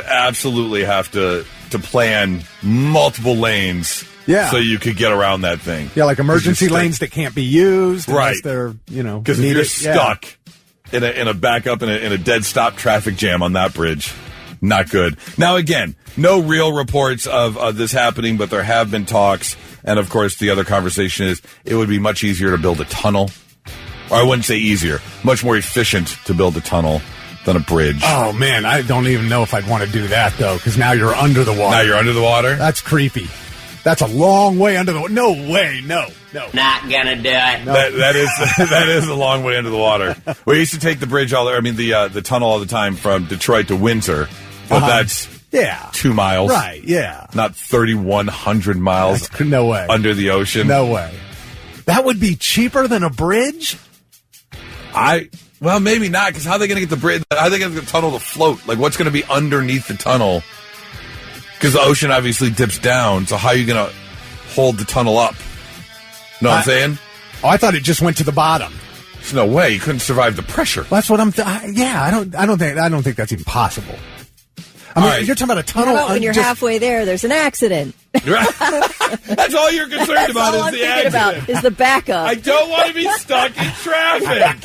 absolutely have to plan multiple lanes. Yeah. So you could get around that thing. Yeah, like emergency lanes that can't be used. Right. Unless they're, because if you're stuck in a backup in a dead stop traffic jam on that bridge, not good. Now again, no real reports of this happening, but there have been talks. And of course, the other conversation is it would be much easier to build a tunnel. Or I wouldn't say easier, much more efficient to build a tunnel than a bridge. Oh man, I don't even know if I'd want to do that though, because now you're under the water. Now you're under the water? That's creepy. That's a long way under the water. No way, no. Not gonna do it. No. That is a long way under the water. We used to take the bridge the tunnel all the time from Detroit to Windsor, but that's 2 miles. Right, yeah. Not 3,100 miles no way. under the ocean. No way. That would be cheaper than a bridge? Well, maybe not, because how are they going to get the bridge? How are they going to get the tunnel to float? Like, what's going to be underneath the tunnel? Because the ocean obviously dips down, so how are you going to hold the tunnel up? Know what I'm saying? Oh, I thought it just went to the bottom. There's no way you couldn't survive the pressure. That's what I'm. I don't think that's even possible. I mean, you're talking about a tunnel. How about when you're halfway there, there's an accident? That's all you're concerned about is the accident. About is the backup. I don't want to be stuck in traffic.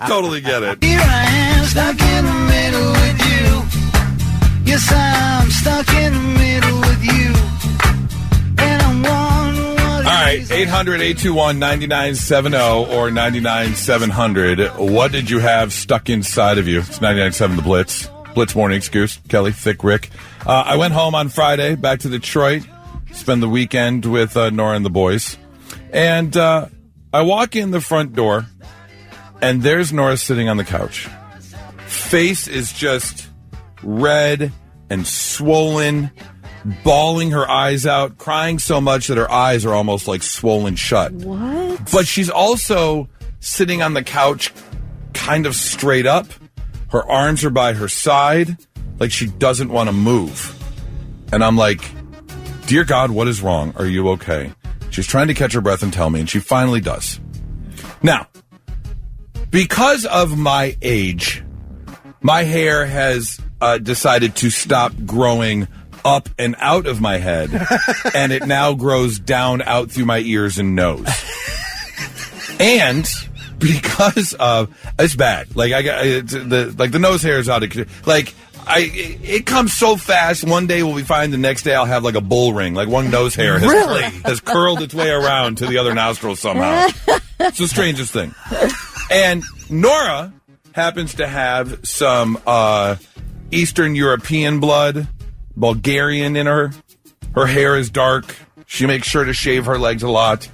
Totally get it. Here I am, stuck in the middle with you. Yes, I'm stuck in the middle with you. And I'm wondering what. All right, 800-821-9970 or 99700. What did you have stuck inside of you? It's 99.7 The Blitz. Blitz Morning Excuse. Kelly, Thick Rick. I went home on Friday, back to Detroit, spend the weekend with Nora and the boys. And I walk in the front door, and there's Nora sitting on the couch. Face is just red and swollen, bawling her eyes out, crying so much that her eyes are almost like swollen shut. What? But she's also sitting on the couch kind of straight up. Her arms are by her side, like she doesn't want to move. And I'm like, dear God, what is wrong? Are you okay? She's trying to catch her breath and tell me, and she finally does. Now, because of my age, my hair has decided to stop growing up and out of my head, and it now grows down out through my ears and nose. And because of it's bad, like I got the nose hair is out of it comes so fast. One day we'll be fine. The next day I'll have like a bull ring, like one nose hair has curled its way around to the other nostril somehow. It's the strangest thing. And Nora happens to have some Eastern European blood, Bulgarian in her. Her hair is dark. She makes sure to shave her legs a lot.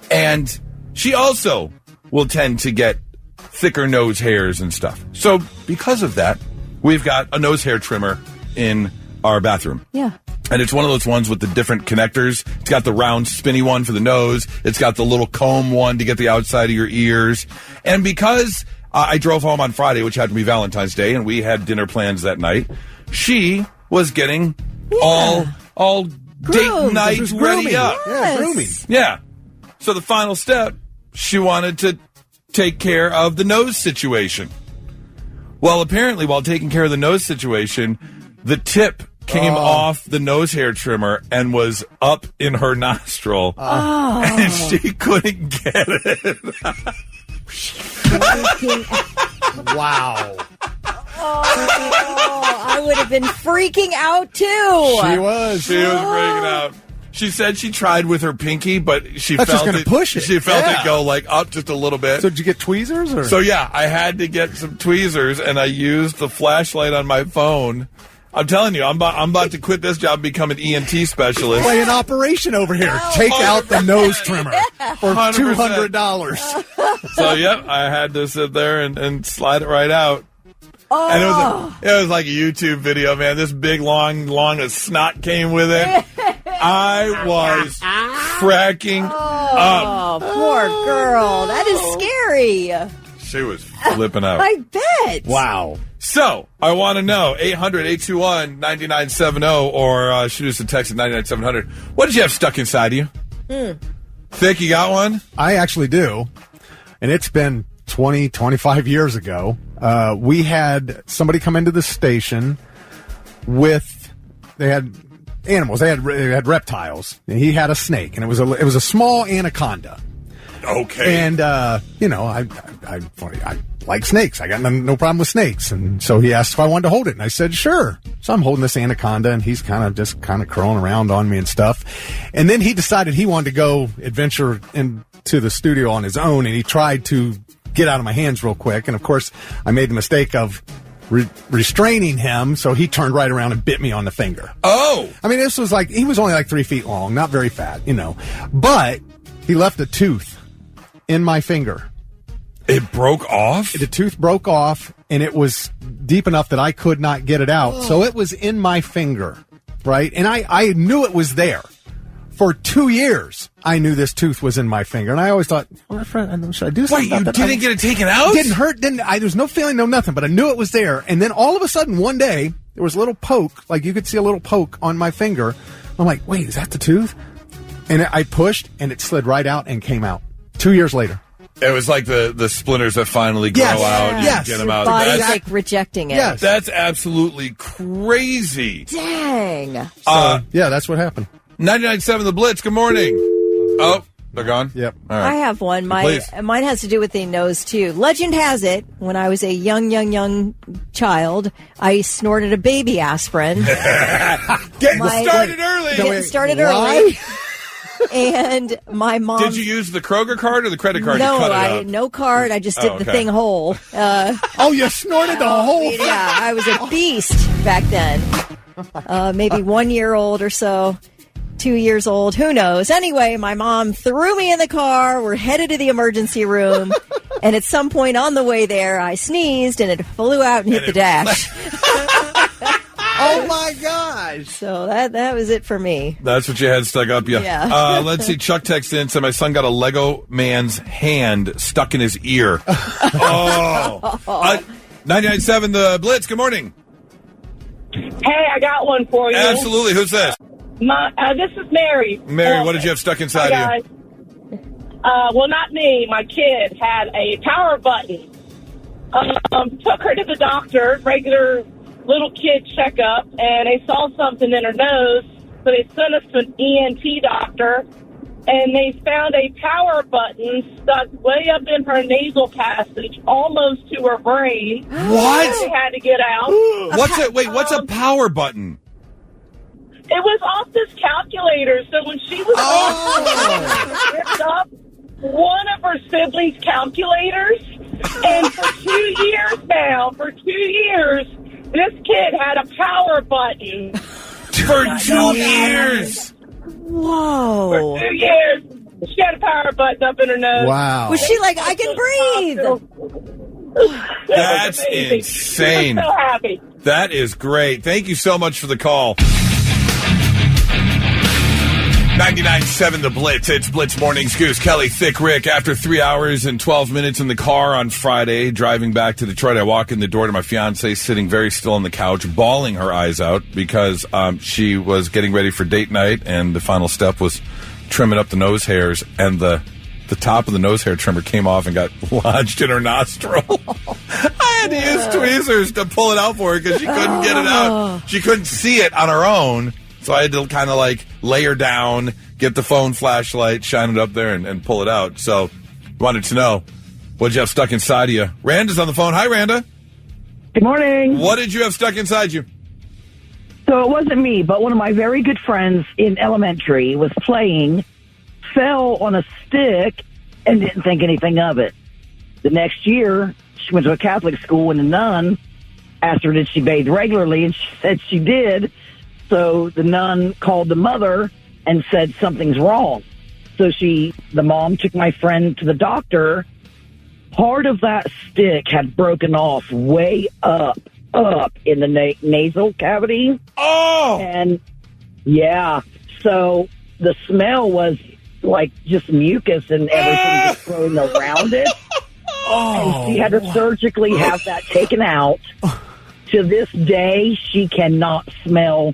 And she also will tend to get thicker nose hairs and stuff. So because of that, we've got a nose hair trimmer in our bathroom. Yeah. And it's one of those ones with the different connectors. It's got the round, spinny one for the nose. It's got the little comb one to get the outside of your ears. And because I drove home on Friday, which happened to be Valentine's Day, and we had dinner plans that night, she was getting all date night ready up. Yeah, grooming. Yeah. So the final step, she wanted to take care of the nose situation. Well, apparently, while taking care of the nose situation, the tip came off the nose hair trimmer and was up in her nostril. And she couldn't get it. Wow. I would have been freaking out, too. She was freaking out. She said she tried with her pinky, but she That's felt just gonna it. Push it. She felt it go like up just a little bit. So did you get tweezers? Or? So yeah, I had to get some tweezers, and I used the flashlight on my phone I'm telling you, I'm about to quit this job and become an ENT specialist. Play an operation over here. Take out the nose trimmer for 100%. $200. So, yep, I had to sit there and slide it right out. Oh. And it was like a YouTube video, man. This big, long as snot came with it. I was cracking up. Oh, poor girl. That is scary. She was flipping out. I bet. Wow. So, I want to know, 800-821-9970 or shoot us a text at 99700. What did you have stuck inside of you? Thick, you got one? I actually do. And it's been 20, 25 years ago. We had somebody come into the station they had animals. They had reptiles. And he had a snake, and it was a small anaconda. Okay. And I like snakes. I got no problem with snakes. And so he asked if I wanted to hold it, and I said sure. So I'm holding this anaconda, and he's kind of crawling around on me and stuff. And then he decided he wanted to go adventure into the studio on his own, and he tried to get out of my hands real quick. And of course, I made the mistake of restraining him, so he turned right around and bit me on the finger. Oh! I mean, this was he was only like 3 feet long, not very fat, But he left a tooth in my finger. It broke off? The tooth broke off, and it was deep enough that I could not get it out. So it was in my finger, right? And I knew it was there. For 2 years, I knew this tooth was in my finger, and I always thought, should I do something? Wait, you didn't get it taken out? It didn't hurt. There was no feeling, no nothing, but I knew it was there. And then all of a sudden, one day, there was a little poke, like you could see a little poke on my finger. I'm like, wait, is that the tooth? And I pushed, and it slid right out and came out 2 years later. It was like the splinters that finally grow out. Yes. You get them out. Body's like rejecting it. Yes. That's absolutely crazy. Dang. So, that's what happened. 99.7 The Blitz, good morning. Oh, they're gone? Yep. All right. I have one. Please. Mine has to do with the nose, too. Legend has it, when I was a young child, I snorted a baby aspirin. Getting started early. And my mom... Did you use the Kroger card or the credit card? No, to cut it out? no card. I just did the thing whole. You snorted the whole thing? Yeah, I was a beast back then. Maybe 1 year old or so. 2 years old, who knows? Anyway, my mom threw me in the car. We're headed to the emergency room. And at some point on the way there, I sneezed and it flew out and hit the dash. Oh, my gosh. So that was it for me. That's what you had stuck up, Yeah. Let's see. Chuck texted in, said my son got a Lego man's hand stuck in his ear. 99.7 The Blitz, good morning. Hey, I got one for you. Absolutely. Who's this? This is Mary. Mary, what did you have stuck inside you? Well, not me. My kid had a power button. Took her to the doctor, regular little kid checkup, and they saw something in her nose, so they sent us to an ENT doctor, and they found a power button stuck way up in her nasal passage, almost to her brain. What? They had to get out. What's a power button? It was off this calculator, so when she was ripped up one of her siblings' calculators, and for 2 years now, this kid had a power button. For 2 years? Whoa. For 2 years. She had a power button up in her nose. Wow. Was she like, I can breathe? That's insane. She was so happy. That is great. Thank you so much for the call. 99.7 The Blitz. It's Blitz Mornings. Goose, Kelly, Thick Rick. After 3 hours and 12 minutes in the car on Friday, driving back to Detroit, I walk in the door to my fiance sitting very still on the couch, bawling her eyes out because she was getting ready for date night, and the final step was trimming up the nose hairs, and the top of the nose hair trimmer came off and got lodged in her nostril. I had to use tweezers to pull it out for her because she couldn't get it out. She couldn't see it on her own. So I had to kind of lay her down, get the phone flashlight, shine it up there, and pull it out. So wanted to know, what did you have stuck inside of you? Randa's on the phone. Hi, Randa. Good morning. What did you have stuck inside you? So it wasn't me, but one of my very good friends in elementary was playing, fell on a stick, and didn't think anything of it. The next year, she went to a Catholic school, and a nun asked her did she bathe regularly, and she said she did. So the nun called the mother and said something's wrong. So the mom took my friend to the doctor. Part of that stick had broken off way up in the nasal cavity. Oh! And yeah, so the smell was like just mucus and everything just thrown around it. And she had to surgically have that taken out. To this day, she cannot smell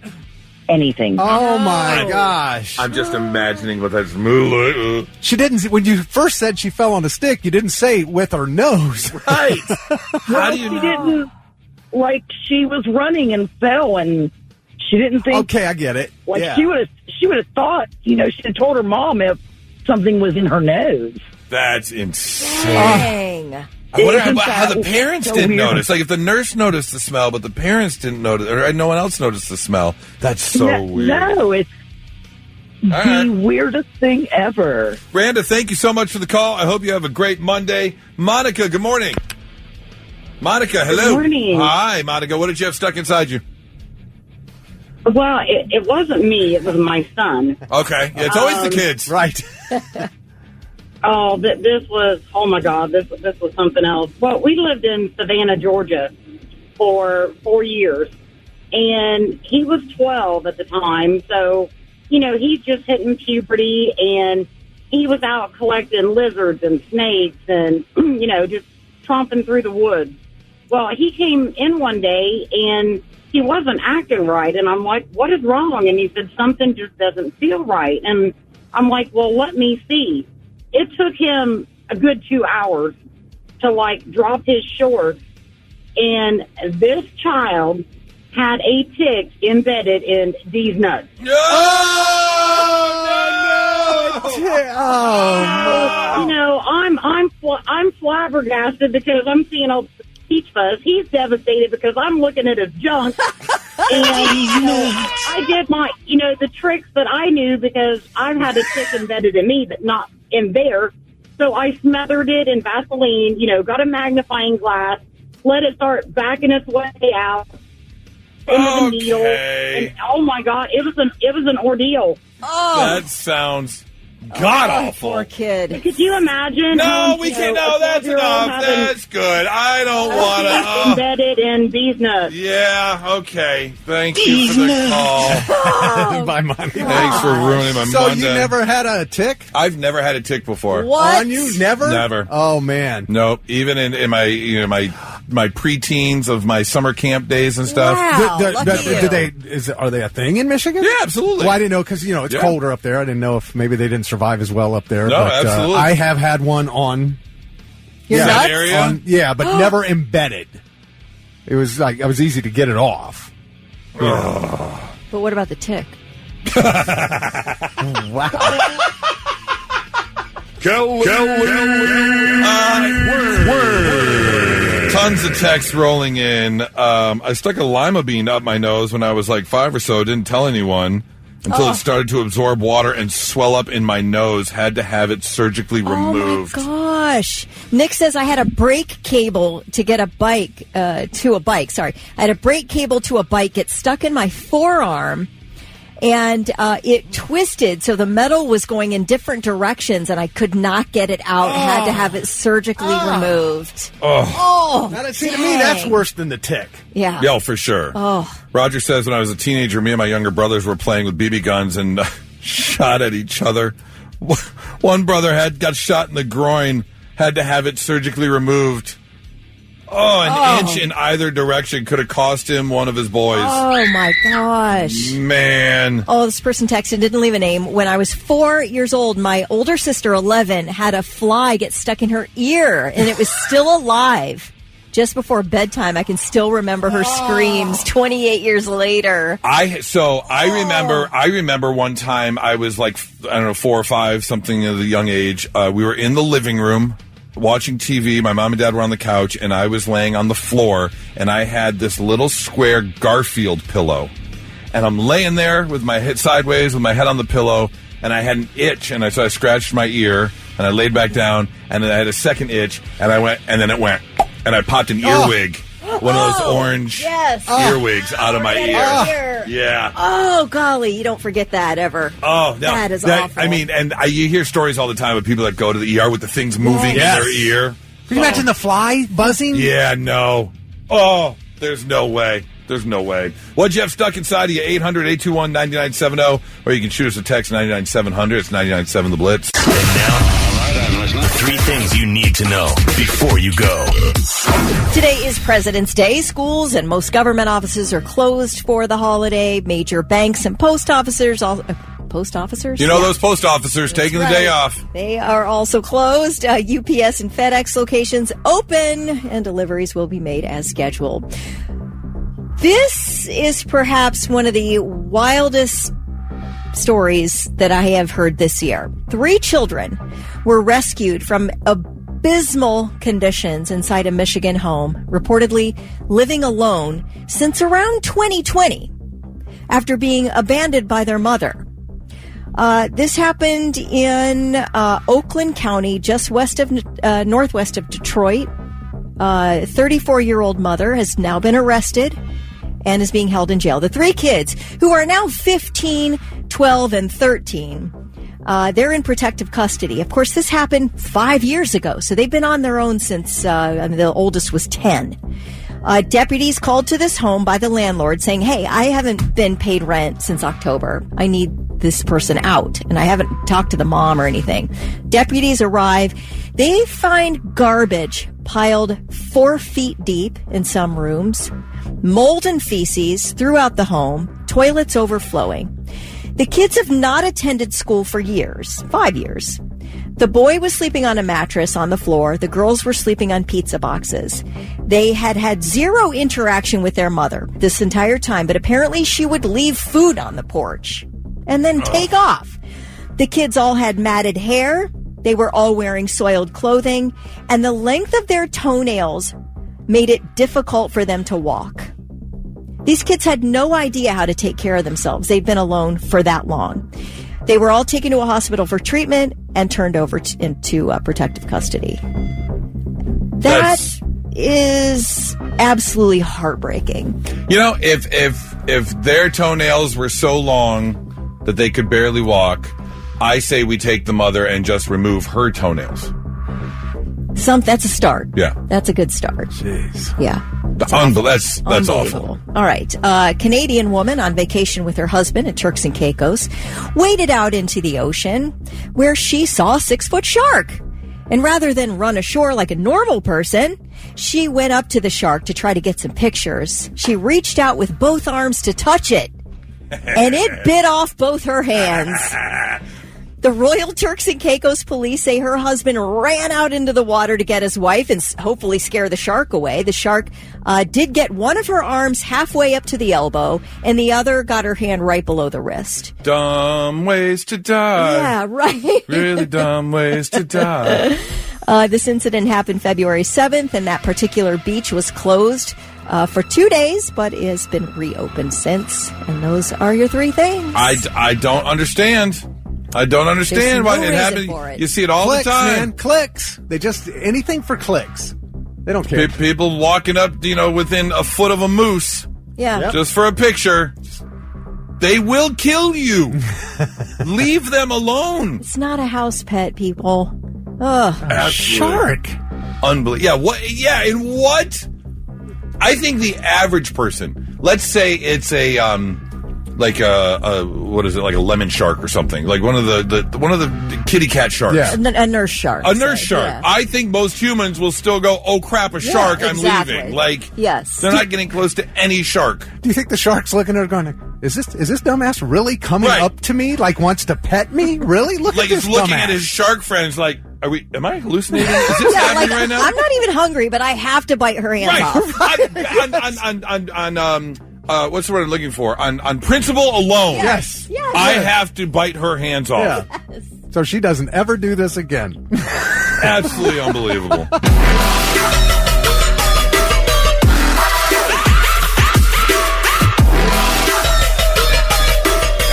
anything. Oh my gosh. I'm just imagining what that's moo. She didn't, when you first said she fell on a stick, you didn't say with her nose. Right. How do you she know? didn't, like, she was running and fell, and she didn't think. Okay, I get it. Like, yeah. she would have thought, she had told her mom if something was in her nose. That's insane. Dang. I wonder how the parents so didn't weird. notice. Like, if the nurse noticed the smell, but the parents didn't notice, or no one else noticed the smell. That's so weird. No, it's the weirdest thing ever. Randa, thank you so much for the call. I hope you have a great Monday. Monica, good morning. Monica, hello. Good morning. Hi, Monica. What did you have stuck inside you? Well, it wasn't me. It was my son. Okay. Yeah, it's always the kids. Right. Oh, this was, oh my God, this was something else. Well, we lived in Savannah, Georgia for 4 years, and he was 12 at the time. So, he's just hitting puberty, and he was out collecting lizards and snakes and, just tromping through the woods. Well, he came in one day, and he wasn't acting right, and I'm like, what is wrong? And he said, something just doesn't feel right. And I'm like, well, let me see. It took him a good 2 hours to, drop his shorts, and this child had a tick embedded in these nuts. No! I'm flabbergasted because I'm seeing all peach fuzz. He's devastated because I'm looking at his junk. And, I did my, the tricks that I knew because I've had a tick embedded in me, but not in there. So I smothered it in Vaseline, got a magnifying glass, let it start backing its way out into the needle. And oh my God, it was an ordeal. Oh, that sounds god awful. Poor kid. Could you imagine? No, we can't. No, that's enough. That's good. I don't want to. Embedded in bees nuts. Yeah. Okay. Thank you for the call. Bye, Monty. Thanks for ruining my So Monday. you never had a tick? I've never had a tick before. What? On you? Never? Never. Oh, man. Nope. Even in my my preteens of my summer camp days and stuff. Wow. Lucky you. Are they a thing in Michigan? Yeah, absolutely. Well, I didn't know because it's colder up there. I didn't know if maybe they didn't survive as well up there. No, but, absolutely. I have had one on Your nuts? area. But never embedded. It was it was easy to get it off. But what about the tick? Wow. Tons of texts rolling in. I stuck a lima bean up my nose when I was 5 or so. Didn't tell anyone until it started to absorb water and swell up in my nose. Had to have it surgically removed. Oh my gosh! Nick says I had a brake cable to get a bike to a bike. Sorry, I had a brake cable to a bike get stuck in my forearm. And it twisted, so the metal was going in different directions, and I could not get it out. Had to have it surgically removed. Oh, See, to me, that's worse than the tick. Yeah. Yeah, for sure. Oh. Roger says when I was a teenager, me and my younger brothers were playing with BB guns and shot at each other. One brother got shot in the groin, had to have it surgically removed. An inch in either direction could have cost him one of his boys. Oh, my gosh. Man. Oh, this person texted, didn't leave a name. When I was 4 years old, my older sister, 11, had a fly get stuck in her ear, and it was still alive. Just before bedtime, I can still remember her screams 28 years later. I remember one time I was 4 or 5, something at a young age. We were in the living room watching TV. My mom and dad were on the couch, and I was laying on the floor, and I had this little square Garfield pillow. And I'm laying there with my head sideways, with my head on the pillow, and I had an itch, and so I scratched my ear, and I laid back down, and then I had a second itch, and then it went, and I popped an earwig. one of those orange earwigs out of my ear. Yeah. Oh, golly, you don't forget that ever. Oh, no. That is awful. I mean, you hear stories all the time of people that go to the ER with the things moving in their ear. Can you imagine the fly buzzing? Yeah, no. Oh, there's no way. There's no way. What'd you have stuck inside of you? 800-821-9970, or you can shoot us a text 99700. It's 997 The Blitz. And now, the 3 things you need to know before you go. Today is President's Day. Schools and most government offices are closed for the holiday. Major banks and post officers post officers? You know those post officers taking the day off. They are also closed. UPS and FedEx locations open, and deliveries will be made as scheduled. This is perhaps one of the wildest stories that I have heard this year. 3 children were rescued from abysmal conditions inside a Michigan home, reportedly living alone since around 2020 after being abandoned by their mother. This happened in Oakland County, just northwest of Detroit. 34-year-old mother has now been arrested and is being held in jail. The 3 kids, who are now 15, 12, and 13, they're in protective custody. Of course, this happened 5 years ago, so they've been on their own since the oldest was 10. Deputies called to this home by the landlord saying, hey, I haven't been paid rent since October. I need this person out, and I haven't talked to the mom or anything. Deputies arrive. They find garbage piled 4 feet deep in some rooms, mold and feces throughout the home, toilets overflowing. The kids have not attended school for years, 5 years. The boy was sleeping on a mattress on the floor. The girls were sleeping on pizza boxes. They had 0 interaction with their mother this entire time, but apparently she would leave food on the porch and then take off. The kids all had matted hair. They were all wearing soiled clothing, and the length of their toenails made it difficult for them to walk. These kids had no idea how to take care of themselves. They'd been alone for that long. They were all taken to a hospital for treatment and turned over into protective custody. That is absolutely heartbreaking. You know, if their toenails were so long that they could barely walk, I say we take the mother and just remove her toenails. That's a start. Yeah. That's a good start. Jeez. Yeah. That's awful. All right. A Canadian woman on vacation with her husband in Turks and Caicos waded out into the ocean where she saw a 6-foot shark. And rather than run ashore like a normal person, she went up to the shark to try to get some pictures. She reached out with both arms to touch it, and it bit off both her hands. The Royal Turks and Caicos police say her husband ran out into the water to get his wife and hopefully scare the shark away. The shark did get one of her arms halfway up to the elbow, and the other got her hand right below the wrist. Dumb ways to die. Yeah, right. Really dumb ways to die. This incident happened February 7th, and that particular beach was closed for 2 days, but it has been reopened since. And those are your 3 things. I don't understand. I don't understand why it happened. You see it all clicks, the time. Man, clicks. They just anything for clicks. They don't care. People walking up, within a foot of a moose. Yeah. Yep. Just for a picture. They will kill you. Leave them alone. It's not a house pet, people. Ugh. A shark. Unbelievable. Yeah. What? Yeah. And what? I think the average person. Let's say it's like a lemon shark or something, like one of the kitty cat sharks. Yeah. A nurse shark. A nurse shark. Yeah. I think most humans will still go, oh crap, a shark, exactly. I'm leaving. Like, yes. They're not getting close to any shark. Do you think the shark's looking at her going, is this dumbass really coming up to me, like wants to pet me? Really? Look like at this he's looking dumbass. at his shark friends like, am I hallucinating? Is this happening right now? I'm not even hungry, but I have to bite her hands off. On what's the word I'm looking for? On principle alone. Yes. I have to bite her hands off. Yeah. Yes. So she doesn't ever do this again. Absolutely unbelievable.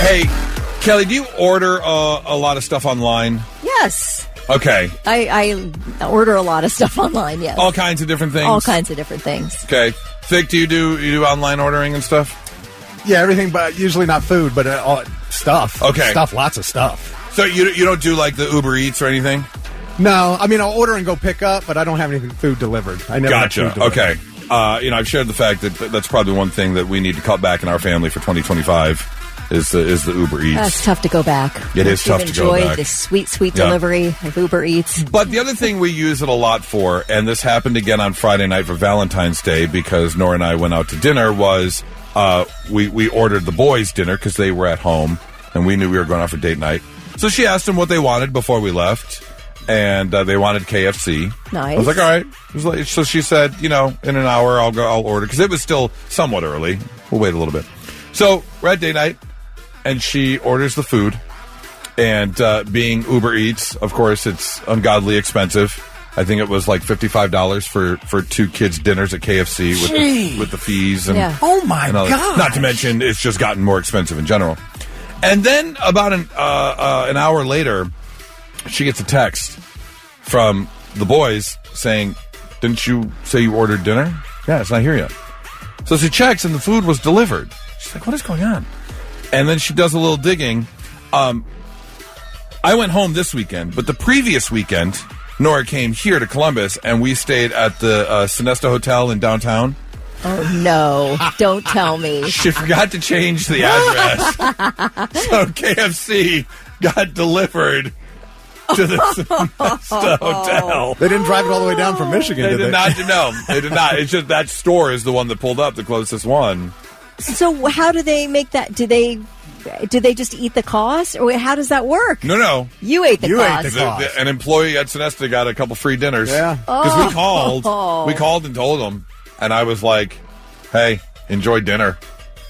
Hey, Kelly, do you order a lot of stuff online? Yes. Okay. I order a lot of stuff online, yes. All kinds of different things? All kinds of different things. Okay. Vic, do you do online ordering and stuff? Yeah, everything, but usually not food, but all stuff. Okay. Stuff, lots of stuff. So you don't do like the Uber Eats or anything? No, I mean, I'll order and go pick up, but I don't have anything food delivered. I never have food delivered. Okay. I've shared the fact that that's probably one thing that we need to cut back in our family for 2025 is the Uber Eats. It's tough to go back. It is tough to go back. Enjoyed this sweet delivery of Uber Eats. But the other thing we use it a lot for, and this happened again on Friday night for Valentine's Day because Nora and I went out to dinner, was we ordered the boys' dinner because they were at home, and we knew we were going out for date night. So she asked them what they wanted before we left, and they wanted KFC. Nice. I was like, all right. So she said, in an hour I'll order, because it was still somewhat early. We'll wait a little bit. So we're at date night, and she orders the food, and being Uber Eats, of course, it's ungodly expensive. I think it was like $55 for 2 kids' dinners at KFC with the fees. And, Oh, my God. Not to mention, it's just gotten more expensive in general. And then about an hour later, she gets a text from the boys saying, didn't you say you ordered dinner? Yeah, it's not here yet. So she checks, and the food was delivered. She's like, what is going on? And then she does a little digging. I went home this weekend, but the previous weekend, Nora came here to Columbus, and we stayed at the Sonesta Hotel in downtown. Oh, no. Don't tell me. She forgot to change the address. So KFC got delivered to the Sonesta Hotel. They didn't drive it all the way down from Michigan, They did did not. No, they did not. It's just that store is the one that pulled up, the closest one. So how do they make that? Do they just eat the cost? Or how does that work? No. You ate the cost. An employee at Sonesta got a couple free dinners. Yeah. Because we called and told them. And I was like, hey, enjoy dinner.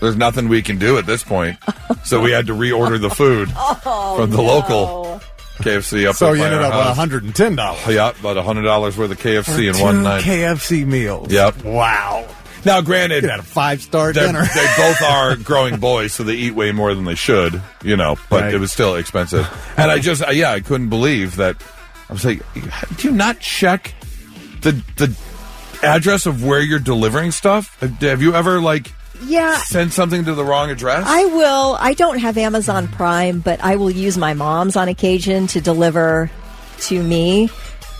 There's nothing we can do at this point. So we had to reorder the food from the local KFC up So at you my ended up house. with $110. Yeah, about $100 worth of KFC in For one 2 night. KFC meals. Yep. Wow. Now, granted, You had a 5-star dinner. they both are growing boys, so they eat way more than they should, but Right. it was still expensive. And I couldn't believe that. I was like, do you not check the address of where you're delivering stuff? Have you ever, sent something to the wrong address? I will. I don't have Amazon Prime, but I will use my mom's on occasion to deliver to me.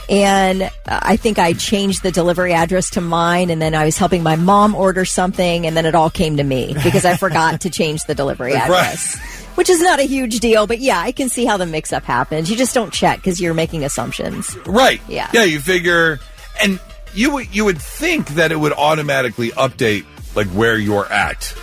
And I think I changed the delivery address to mine, and then I was helping my mom order something, and then it all came to me because I forgot to change the delivery address, which is not a huge deal. But yeah, I can see how the mix-up happens. You just don't check because you're making assumptions. Right. Yeah. Yeah, you figure, and you would think that it would automatically update where you're at.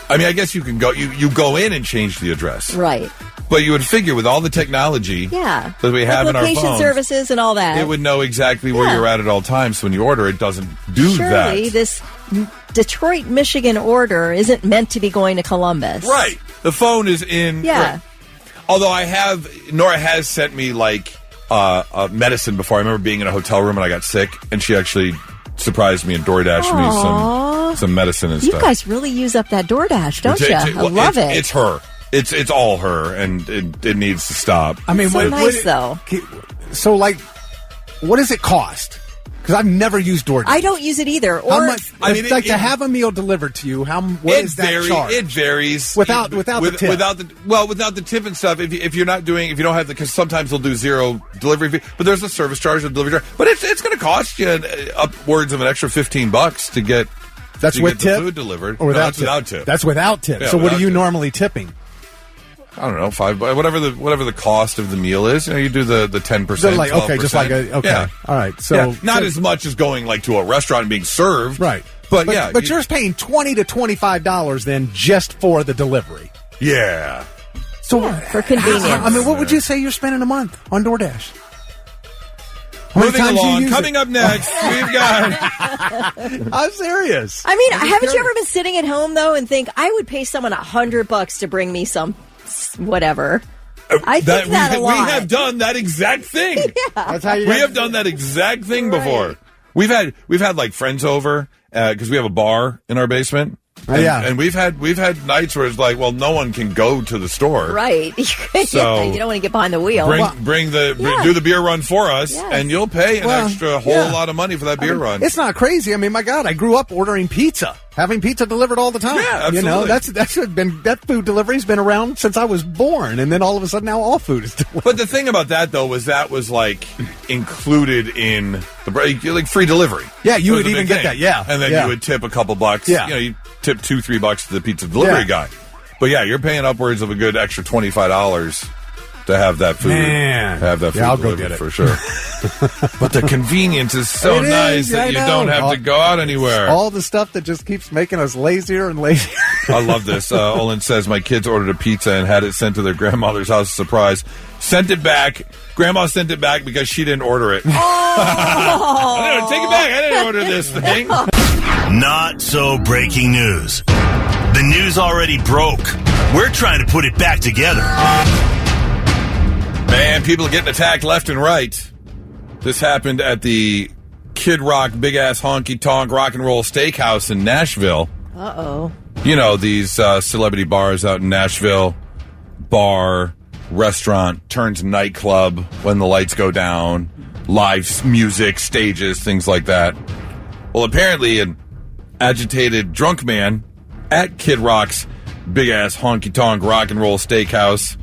I mean, I guess you can go you go in and change the address, Right. But you would figure with all the technology Yeah. that we have in our location phones, services and all that. it would know exactly where you're at all times. So when you order, it doesn't do Surely that. this Detroit, Michigan order isn't meant to be going to Columbus. Right. The phone is in. Yeah. Right. Although Nora has sent me medicine before. I remember being in a hotel room and I got sick, and she actually surprised me and DoorDashed me some medicine and You stuff. guys really use up that DoorDash, don't you? I love it. It's her. It's all her, and it needs to stop. I mean, so nice, though. So, what does it cost? Because I've never used DoorDash. I don't use it either. How Or much? To have a meal delivered to you, what is that charge? It varies without the tip. Without the tip and stuff. If you're not doing, if you don't have because sometimes they'll do zero delivery fee, but there's a service charge, a delivery charge. But it's going to cost you upwards of an extra $15 to get. That's with get tip the food delivered. or No, without that's tip? without tip. That's without tip. Yeah, so what are you tip. normally tipping? I don't know, $5, whatever the cost of the meal is. You do the 10%. So okay, 12%. just Yeah. all right. So not as much as going to a restaurant and being served, right. But you're paying $20 to $25 then just for the delivery. Yeah. So for convenience. I mean, what would you say you're spending a month on DoorDash? How many Moving times do you along, use coming it? up next, we've got. I'm serious. I mean, haven't you ever been sitting at home, though, and think, I would pay someone $100 to bring me some whatever? I think that a lot. We have done that exact thing. That's how you. We have done that exact thing before. We've had friends over because we have a bar in our basement, And we've had nights where it's like, well, no one can go to the store. Right. So you don't want to get behind the wheel. Do the beer run for us, and you'll pay an extra whole lot of money for that beer run. It's not crazy. I mean, my God, I grew up ordering pizza, having pizza delivered all the time. Yeah, absolutely. You know, that food delivery's been around since I was born, and then all of a sudden now all food is delivered. But the thing about that though was like included in the like free delivery. Yeah, you would even get that. Yeah, and then you would tip a couple bucks. Yeah, you tip $2-3 to the pizza delivery guy. But yeah, you're paying upwards of a good extra $25 to have that food. I'll go get it for sure. But the convenience is so nice that you don't have to go out anywhere. All the stuff that just keeps making us lazier and lazier. I love this. Olin says, my kids ordered a pizza and had it sent to their grandmother's house. Surprise. Sent it back. Grandma sent it back because she didn't order it. Oh. Take it back. I didn't order this thing. Not so breaking news. The news already broke. We're trying to put it back together. Man, people are getting attacked left and right. This happened at the Kid Rock Big Ass Honky Tonk Rock and Roll Steakhouse in Nashville. Uh-oh. You know, these celebrity bars out in Nashville. Bar, restaurant, turns nightclub when the lights go down. Live music, stages, things like that. Well, apparently an agitated drunk man at Kid Rock's Big Ass Honky Tonk Rock and Roll Steakhouse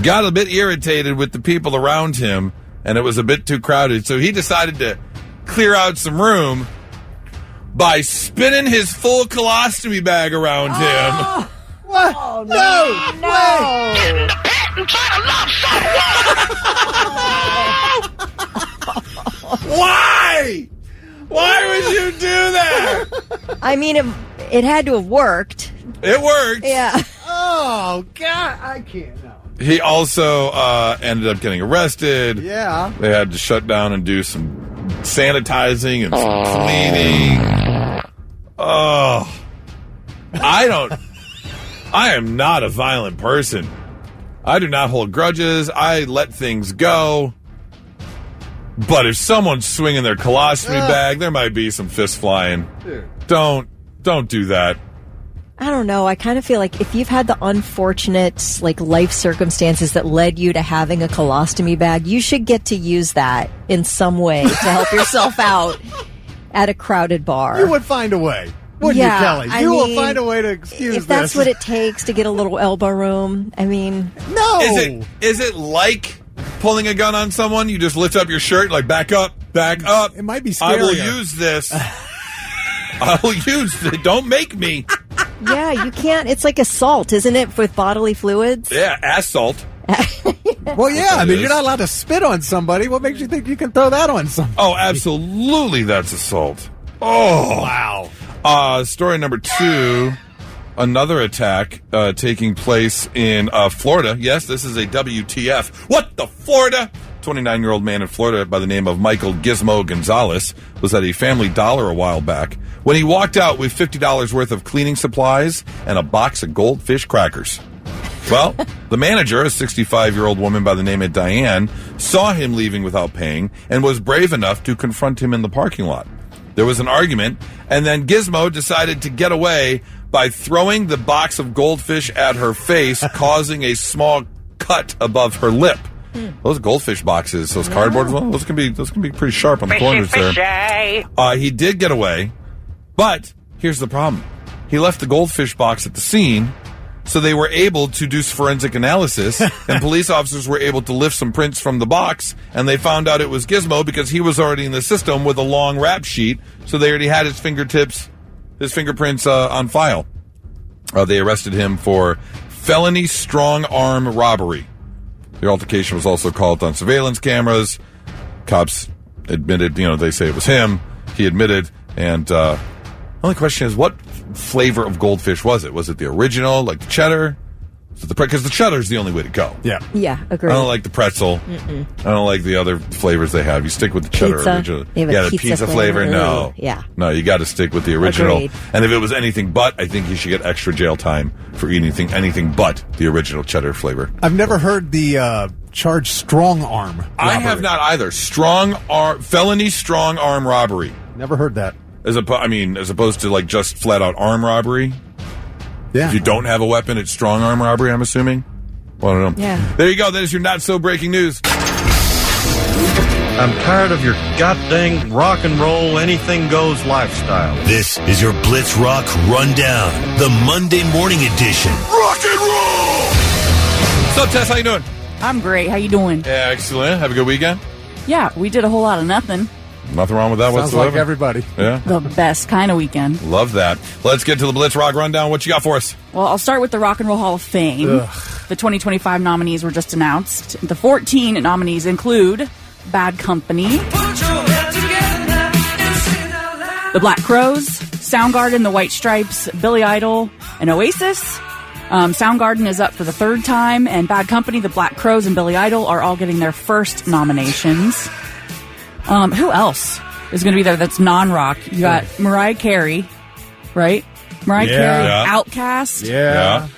got a bit irritated with the people around him, and it was a bit too crowded, so he decided to clear out some room by spinning his full colostomy bag around him. What? Oh, no! Why? Why would you do that? I mean, it had to have worked. It worked. Yeah. Oh, God. I can't know. He also ended up getting arrested. Yeah. They had to shut down and do some sanitizing and some cleaning. Oh. I am not a violent person. I do not hold grudges. I let things go. But if someone's swinging their colostomy bag, there might be some fist flying. Dude. Don't do that. I don't know. I kind of feel like if you've had the unfortunate life circumstances that led you to having a colostomy bag, you should get to use that in some way to help yourself out at a crowded bar. You would find a way. Wouldn't you, Kelly? You will find a way to excuse if that's what it takes to get a little elbow room. I mean, no. Is it like pulling a gun on someone? You just lift up your shirt, back up. It might be scarier. I will use this. I will use it. Don't make me. Yeah, you can't. It's like assault, isn't it, with bodily fluids? Yeah, assault. Well, yeah. I mean, you're not allowed to spit on somebody. What makes you think you can throw that on somebody? Oh, absolutely, that's assault. Oh, wow. Story number 2. Another attack taking place in Florida. Yes, this is a WTF. What the Florida? 29-year-old man in Florida by the name of Michael Gizmo Gonzalez was at a Family Dollar a while back when he walked out with $50 worth of cleaning supplies and a box of Goldfish crackers. Well, the manager, a 65-year-old woman by the name of Diane, saw him leaving without paying and was brave enough to confront him in the parking lot. There was an argument, and then Gizmo decided to get away by throwing the box of goldfish at her face, causing a small cut above her lip. Those goldfish boxes, those cardboard ones, those can be pretty sharp on the corners there. He did get away, but here's the problem. He left the goldfish box at the scene, so they were able to do forensic analysis, and police officers were able to lift some prints from the box, and they found out it was Gizmo because he was already in the system with a long rap sheet, so they already had his fingerprints on file. They arrested him for felony strong-arm robbery. The altercation was also caught on surveillance cameras. Cops admitted, they say it was him. He admitted, and the only question is, what flavor of goldfish was it? Was it the original, like the cheddar? Because the cheddar is the only way to go. Yeah. Yeah, agreed. I don't like the pretzel. Mm-mm. I don't like the other flavors they have. You stick with the cheddar original. Yeah, the pizza flavor. No. Yeah. No, you got to stick with the original. Agreed. And if it was anything but, I think you should get extra jail time for eating anything but the original cheddar flavor. I've never heard the charge strong arm robbery. I have not either. Felony strong arm robbery. Never heard that. as opposed to like just flat out armed robbery. Yeah. If you don't have a weapon, it's strong arm robbery, I'm assuming. Well, I don't know. Yeah. There you go. That is your not so breaking news. I'm tired of your goddamn rock and roll, anything goes lifestyle. This is your Blitz Rock Rundown, the Monday morning edition. Rock and roll! What's up, Tess? How you doing? I'm great. How you doing? Excellent. Have a good weekend? Yeah, we did a whole lot of nothing. Nothing wrong with that Sounds whatsoever. like everybody. Yeah. The best kind of weekend. Love that. Let's get to the Blitz Rock Rundown. What you got for us? Well, I'll start with the Rock and Roll Hall of Fame. Ugh. The 2025 nominees were just announced. The 14 nominees include Bad Company, The Black Crowes, Soundgarden, The White Stripes, Billy Idol, and Oasis. Soundgarden is up for the third time, and Bad Company, The Black Crowes, and Billy Idol are all getting their first nominations. Who else is going to be there that's non-rock? You got Mariah Carey, right? Mariah Carey, Outkast. Yeah.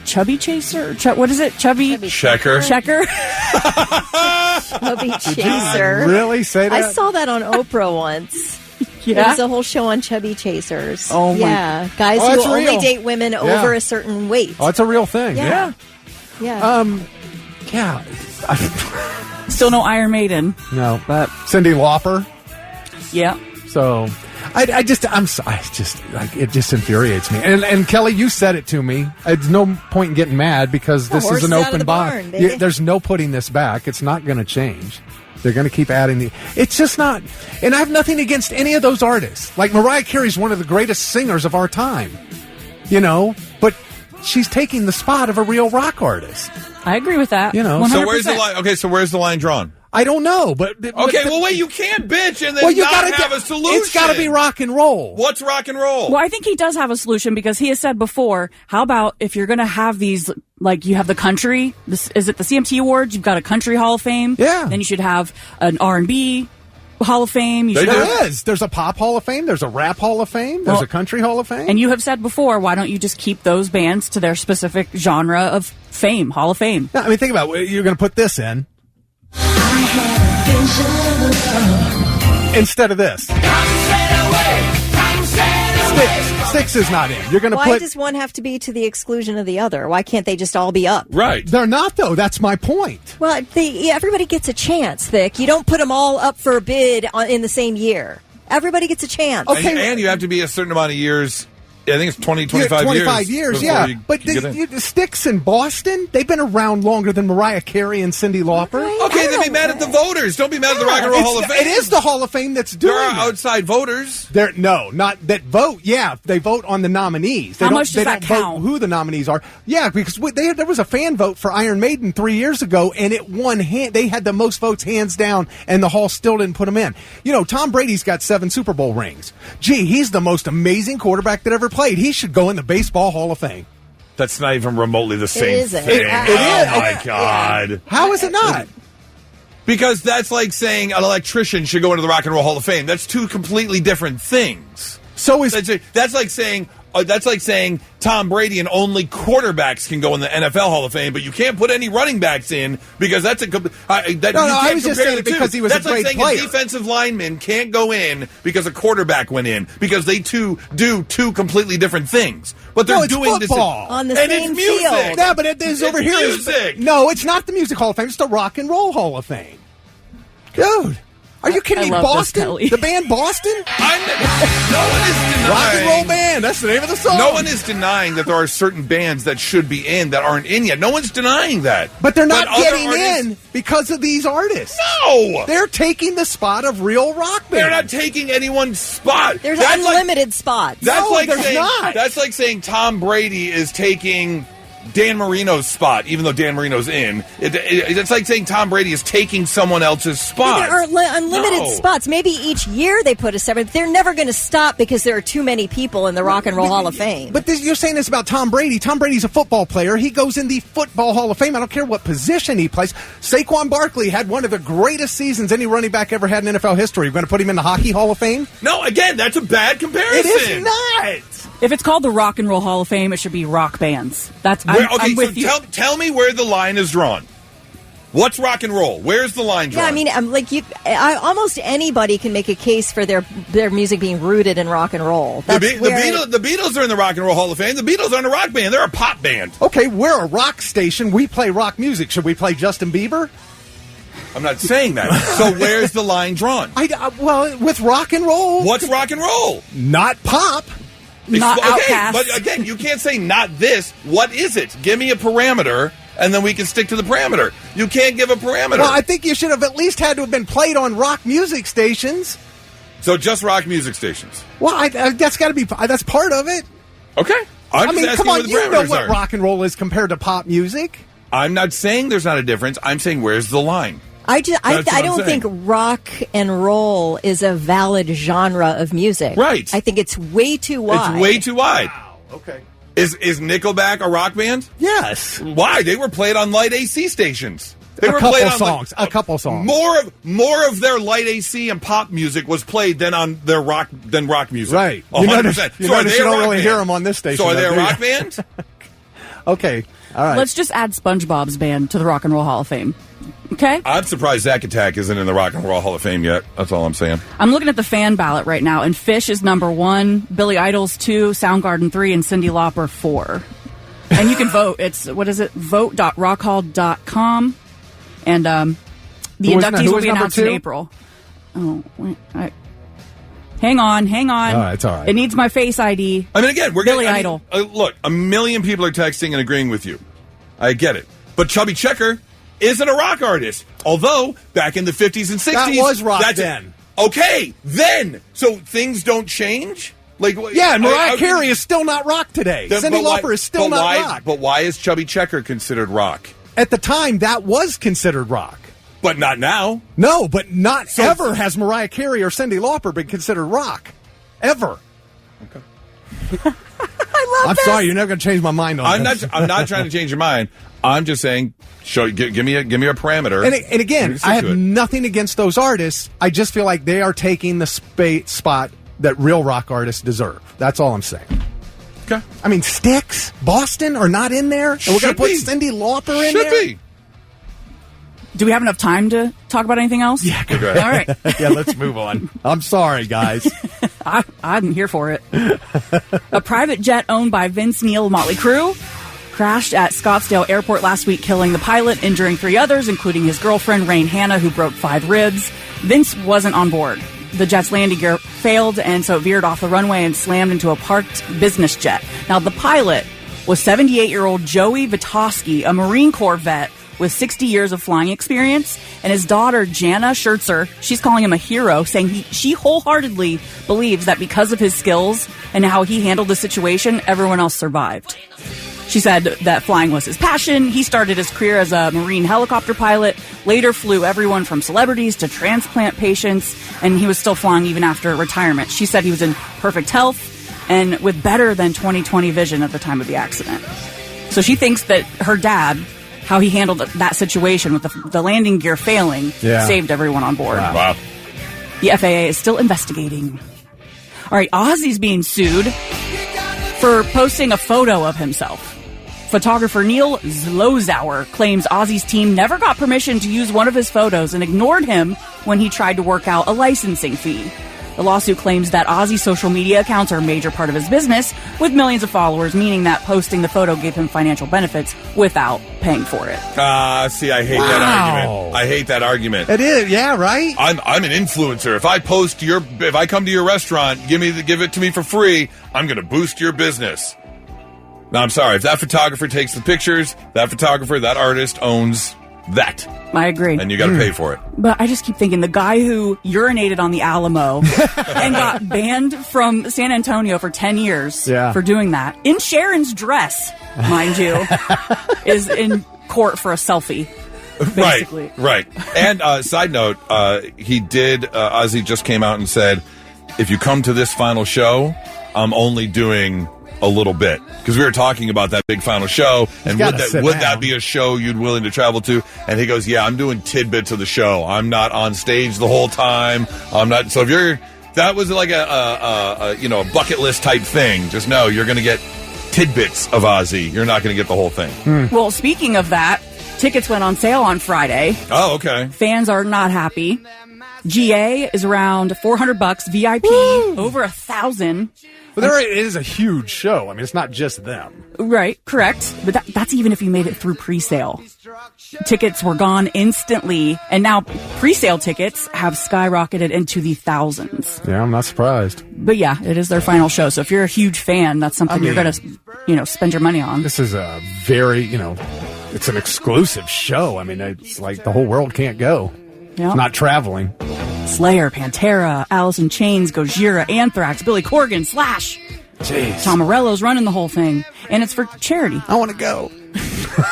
Chubby Chaser? What is it? Chubby Checker. Checker? Chubby Chaser. Really say that? I saw that on Oprah once. Yeah? There was a whole show on Chubby Chasers. Oh, my. Yeah. Guys Oh, who that's will only real. date women over a certain weight. Oh, it's a real thing. Yeah. Yeah. Yeah. Still no Iron Maiden. No, but Cyndi Lauper. Yeah. So, it just infuriates me. And Kelly, you said it to me. There's no point in getting mad because this is an open box. There's no putting this back. It's not going to change. They're going to keep adding it's just not. And I have nothing against any of those artists. Like Mariah Carey's one of the greatest singers of our time. But she's taking the spot of a real rock artist. I agree with that. 100%. So where's the line? Okay, so where's the line drawn? I don't know, but wait, you can't bitch and then not have a solution. It's got to be rock and roll. What's rock and roll? Well, I think he does have a solution because he has said before, how about if you're going to have these, like you have the country, is it the CMT Awards? You've got a country Hall of Fame. Yeah. Then you should have an R&B Hall of Fame. There's a pop Hall of Fame. There's a rap Hall of Fame. There's a country Hall of Fame. And you have said before, why don't you just keep those bands to their specific genre of fame, Hall of Fame? No, I mean, think about it. You're going to put this in instead of this. Sticks is not in. You're going to Why does one have to be to the exclusion of the other? Why can't they just all be up? Right. They're not, though. That's my point. Well, everybody gets a chance, Vic. You don't put them all up for a bid in the same year. Everybody gets a chance. Okay. And you have to be a certain amount of years. I think it's 25 years. 25 years, yeah. But the Sticks in Boston, they've been around longer than Mariah Carey and Cyndi Lauper. Okay, then be mad at the voters. Don't be mad at the Rock and Roll Hall of Fame. It is the Hall of Fame that's doing There are outside voters. Not that vote. Yeah, they vote on the nominees. How much does that count? Vote who the nominees are. Yeah, because there was a fan vote for Iron Maiden 3 years ago, and it won. They had the most votes hands down, and the Hall still didn't put them in. Tom Brady's got 7 Super Bowl rings. Gee, he's the most amazing quarterback that ever played. He should go in the Baseball Hall of Fame. That's not even remotely the same isn't. thing. It is. Oh, my God. Yeah. How is it not? Because that's like saying an electrician should go into the Rock and Roll Hall of Fame. That's two completely different things. So is that's like saying Tom Brady and only quarterbacks can go in the NFL Hall of Fame, but you can't put any running backs in because that's I was just saying it because he was a great player. That's like saying a defensive lineman can't go in because a quarterback went in because they do two completely different things. But they're doing football. On the and same it's music. field. Yeah, but it is over here. Music. No, it's not the Music Hall of Fame. It's the Rock and Roll Hall of Fame. Dude, are you kidding me? love this, Boston? Kelly. The band Boston? No one is denying. Rock and Roll Band. That's the name of the song. No one is denying that there are certain bands that should be in that aren't in yet. No one's denying that. But they're not other getting artists- in because of these artists. No! They're taking the spot of real rock bands. They're not taking anyone's spot. There's That's unlimited spots. That's No, like there's saying, not. That's like saying Tom Brady is taking Dan Marino's spot, even though Dan Marino's in. It's like saying Tom Brady is taking someone else's spot. There are unlimited spots. Maybe each year they put a separate. They're never going to stop because there are too many people in the Rock and Roll Hall of Fame. But you're saying this about Tom Brady. Tom Brady's a football player. He goes in the Football Hall of Fame. I don't care what position he plays. Saquon Barkley had one of the greatest seasons any running back ever had in NFL history. You're going to put him in the Hockey Hall of Fame? No, again, that's a bad comparison. It is not. If it's called the Rock and Roll Hall of Fame, it should be rock bands. I'm with you. Tell me where the line is drawn. What's rock and roll? Where's the line drawn? Yeah, I mean, almost anybody can make a case for their music being rooted in rock and roll. The Beatles are in the Rock and Roll Hall of Fame. The Beatles aren't a rock band. They're a pop band. Okay, we're a rock station. We play rock music. Should we play Justin Bieber? I'm not saying that. So where's the line drawn? Well, with rock and roll. What's rock and roll? Not pop. Not Outkast. But again, you can't say not this. What is it? Give me a parameter, and then we can stick to the parameter. You can't give a parameter. Well, I think you should have at least had to have been played on rock music stations. So just rock music stations. Well, that's got to be. That's part of it. Okay. I mean, come on, you know what rock and roll is compared to pop music. I'm not saying there's not a difference. I'm saying where's the line? I don't think rock and roll is a valid genre of music. Right. I think it's way too wide. It's way too wide. Wow. Okay. Is Nickelback a rock band? Yes. Why? They were played on light AC stations. They a were couple played on songs. A couple songs. More of their light AC and pop music was played than on their rock music. Right. 100%. You notice you don't really band? hear them on this station. So are they a rock band? Okay. All right. Let's just add SpongeBob's band to the Rock and Roll Hall of Fame. Okay? I'm surprised Zack Attack isn't in the Rock and Roll Hall of Fame yet. That's all I'm saying. I'm looking at the fan ballot right now, and Fish is number 1, Billy Idol's 2, Soundgarden 3, and Cyndi Lauper 4. And you can vote. It's, vote.rockhall.com. And the inductees will be announced in April. Oh, wait. Hang on. It's all right. It needs my Face ID. I mean, again, we're Billy Idol. Look, 1 million people are texting and agreeing with you. I get it. But Chubby Checker isn't a rock artist. Although, back in the 50s and 60s... That was rock then. Okay, then. So things don't change? Yeah, Mariah Carey is still not rock today. Cyndi Lauper is still not rock. But why is Chubby Checker considered rock? At the time, that was considered rock. But not now. No, but not ever has Mariah Carey or Cyndi Lauper been considered rock. Ever. Okay. I'm sorry, you're never going to change my mind on this. I'm not trying to change your mind. I'm just saying, give me a parameter. And again, I have nothing against those artists. I just feel like they are taking the spot that real rock artists deserve. That's all I'm saying. Okay. I mean, Styx, Boston are not in there. And we're going to put Cyndi Lauper in there. Should be. Do we have enough time to talk about anything else? Yeah. All right. Yeah, let's move on. I'm sorry, guys. I'm here for it. A private jet owned by Vince Neil Motley Crue crashed at Scottsdale Airport last week, killing the pilot, injuring 3 others, including his girlfriend, Rain Hanna, who broke 5 ribs. Vince wasn't on board. The jet's landing gear failed, and so it veered off the runway and slammed into a parked business jet. Now, the pilot was 78-year-old Joey Vitosky, a Marine Corps vet with 60 years of flying experience, and his daughter, Jana Schertzer, she's calling him a hero, saying she wholeheartedly believes that because of his skills and how he handled the situation, everyone else survived. She said that flying was his passion. He started his career as a Marine helicopter pilot, later flew everyone from celebrities to transplant patients, and he was still flying even after retirement. She said he was in perfect health and with better than 20/20 vision at the time of the accident. So she thinks that her dad, how he handled that situation with the landing gear failing, saved everyone on board. Wow. The FAA is still investigating. All right, Ozzy's being sued for posting a photo of himself. Photographer Neil Zlozauer claims Ozzy's team never got permission to use one of his photos and ignored him when he tried to work out a licensing fee. The lawsuit claims that Ozzy's social media accounts are a major part of his business, with millions of followers, meaning that posting the photo gave him financial benefits without paying for it. See, I hate that argument. I hate that argument. It is, yeah, right? I'm an influencer. If I come to your restaurant, give it to me for free, I'm going to boost your business. No, I'm sorry. If that photographer takes the pictures, that artist owns that. I agree. And you got to pay for it. But I just keep thinking the guy who urinated on the Alamo and got banned from San Antonio for 10 years for doing that, in Sharon's dress, mind you, is in court for a selfie. Basically. Right. And side note, Ozzy just came out and said, if you come to this final show, I'm only doing a little bit, because we were talking about that big final show, and would that be a show you'd willing to travel to? And he goes, yeah, I'm doing tidbits of the show. I'm not on stage the whole time. I'm not. So if that was like a bucket list type thing, just know you're going to get tidbits of Ozzy. You're not going to get the whole thing. Well, speaking of that, Tickets went on sale on Friday. Oh, okay. Fans are not happy. GA is around $400. VIP over 1,000. But it is a huge show. I mean, it's not just them. Right, correct. But that's even if you made it through pre-sale. Tickets were gone instantly, and now pre-sale tickets have skyrocketed into the thousands. Yeah, I'm not surprised. But yeah, it is their final show. So if you're a huge fan, that's something you're going to, spend your money on. This is a very, it's an exclusive show. I mean, it's like the whole world can't go. Yep. It's not traveling. Slayer, Pantera, Alice in Chains, Gojira, Anthrax, Billy Corgan, Slash. Jeez. Tom Morello's running the whole thing. And it's for charity. I want to go.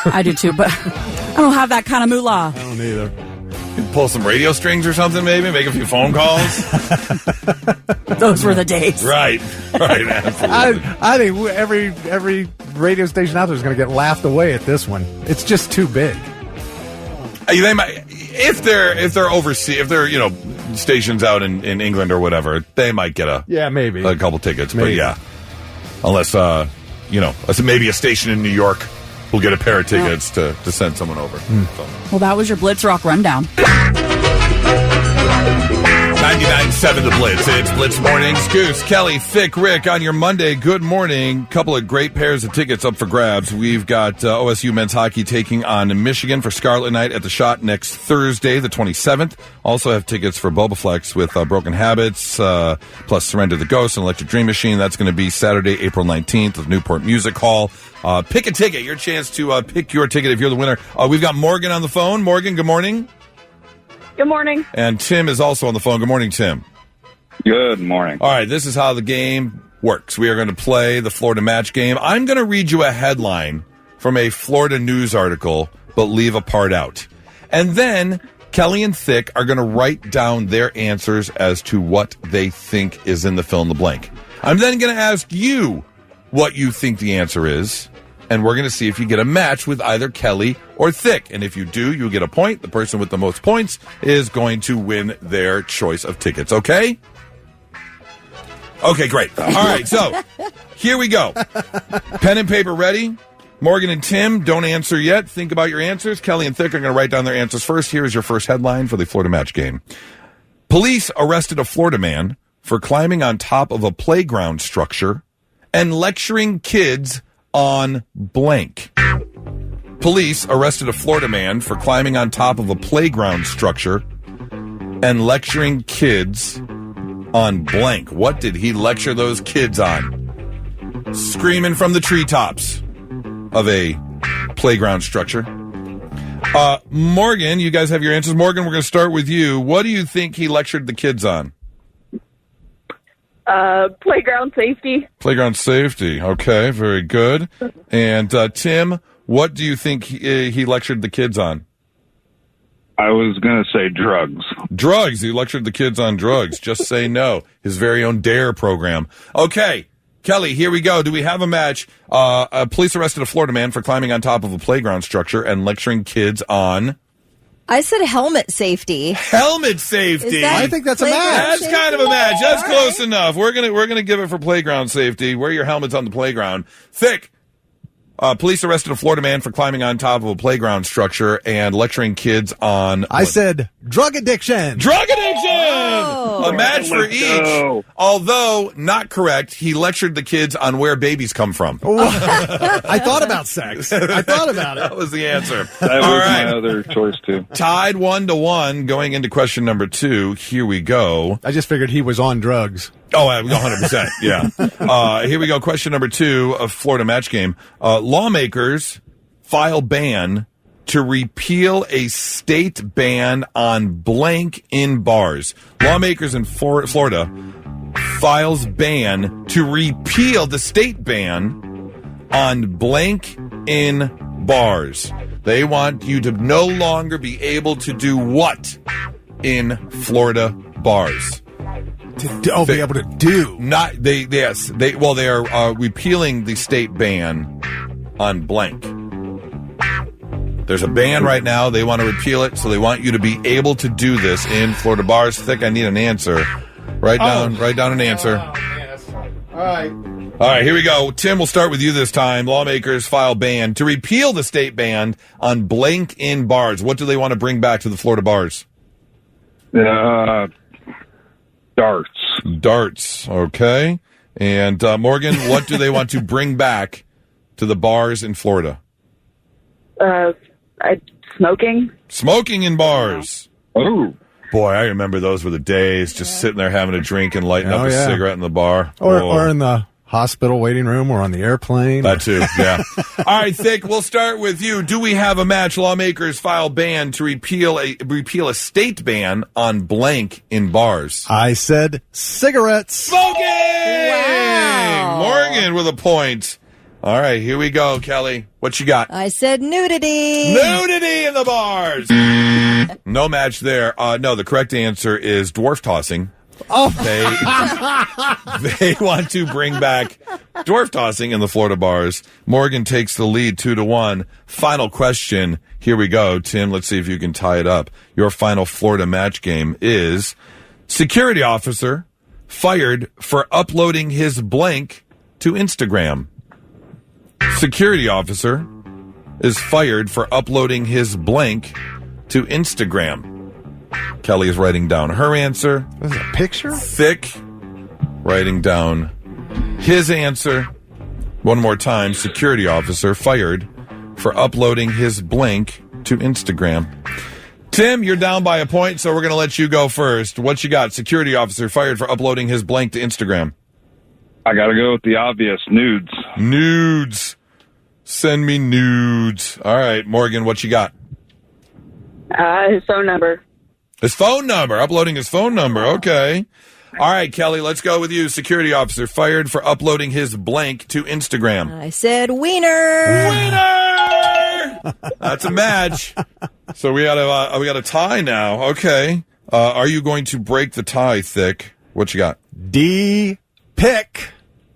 I do too, but I don't have that kind of moolah. I don't either. Pull some radio strings or something, maybe? Make a few phone calls? Those were the days. Right, absolutely. I think every radio station out there is going to get laughed away at this one. It's just too big. They might, if they're overseas, if they're stations out in England or whatever, they might get maybe a couple tickets. Maybe. But yeah, unless maybe a station in New York will get a pair of tickets to send someone over. So. Well, that was your Blitz Rock rundown. 99.7 The Blitz. It's Blitz Mornings. Goose, Kelly, Thick, Rick on your Monday. Good morning. Couple of great pairs of tickets up for grabs. We've got OSU men's hockey taking on Michigan for Scarlet Night at the Shot next Thursday, the 27th. Also have tickets for Bobaflex with Broken Habits, plus Surrender the Ghost and Electric Dream Machine. That's going to be Saturday, April 19th at Newport Music Hall. Pick a ticket. Your chance to pick your ticket if you're the winner. We've got Morgan on the phone. Morgan, good morning. Good morning. And Tim is also on the phone. Good morning, Tim. Good morning. All right, this is how the game works. We are going to play the Florida match game. I'm going to read you a headline from a Florida news article, but leave a part out. And then Kelly and Thick are going to write down their answers as to what they think is in the fill in the blank. I'm then going to ask you what you think the answer is, and we're going to see if you get a match with either Kelly or Thick. And if you do, you'll get a point. The person with the most points is going to win their choice of tickets, okay? Okay, great. All right, so here we go. Pen and paper ready? Morgan and Tim, don't answer yet. Think about your answers. Kelly and Thick are going to write down their answers first. Here is your first headline for the Florida match game. Police arrested a Florida man for climbing on top of a playground structure and lecturing kids on blank. Police arrested a Florida man for climbing on top of a playground structure and lecturing kids on blank. What did he lecture those kids on? Screaming from the treetops of a playground structure. Morgan, you guys have your answers. Morgan, we're going to start with you. What do you think he lectured the kids on? Playground safety. Playground safety. Okay, very good. And Tim, what do you think he lectured the kids on? I was going to say drugs. Drugs. He lectured the kids on drugs. Just say no. His very own DARE program. Okay, Kelly, here we go. Do we have a match? Police arrested a Florida man for climbing on top of a playground structure and lecturing kids on... I said helmet safety. Helmet safety. I think that's a match. That's kind of a match. That's close enough. We're gonna give it for playground safety. Wear your helmets on the playground. Thick. Police arrested a Florida man for climbing on top of a playground structure and lecturing kids on... I said drug addiction. Drug addiction! Oh. A match for each. Although, not correct, he lectured the kids on where babies come from. I thought about sex. I thought about it. That was the answer. That was my other choice, too. Tied 1-1 going into question number 2. Here we go. I just figured he was on drugs. Oh, 100%. Yeah. Here we go. Question number 2 of Florida match game. Lawmakers file ban to repeal a state ban on blank in bars. Lawmakers in Florida files ban to repeal the state ban on blank in bars. They want you to no longer be able to do what in Florida bars? Be able to do. They are repealing the state ban on blank. There's a ban right now. They want to repeal it, so they want you to be able to do this in Florida bars. Thick, I need an answer. Write down an answer. All right. All right, here we go. Tim, we'll start with you this time. Lawmakers file ban to repeal the state ban on blank in bars. What do they want to bring back to the Florida bars? Darts. Darts, okay. And Morgan, what do they want to bring back to the bars in Florida? Smoking. Smoking in bars. Oh. Boy, I remember those were the days, just sitting there having a drink and lighting up a cigarette in the bar. Or in the hospital waiting room or on the airplane. That too, yeah. All right, Thick, we'll start with you. Do we have a match? Lawmakers file ban to repeal a state ban on blank in bars. I said cigarettes. Smoking! Wow. Morgan with a point. All right, here we go, Kelly. What you got? I said nudity. Nudity in the bars. No match there. No, the correct answer is dwarf tossing. Oh, they want to bring back dwarf tossing in the Florida bars. Morgan takes the lead 2-1. Final question. Here we go. Tim, let's see if you can tie it up. Your final Florida match game is security officer fired for uploading his blank to Instagram. Security officer is fired for uploading his blank to Instagram. Kelly is writing down her answer. Is it a picture? Thick writing down his answer. One more time. Security officer fired for uploading his blank to Instagram. Tim, you're down by a point, so we're going to let you go first. What you got? Security officer fired for uploading his blank to Instagram. I got to go with the obvious, nudes. Nudes. Send me nudes. All right, Morgan, what you got? His phone number. His phone number. Uploading his phone number. Okay. All right, Kelly, let's go with you. Security officer fired for uploading his blank to Instagram. I said wiener. Wiener! That's a match. So we got a tie now. Okay. Are you going to break the tie, Thick? What you got? D-pick.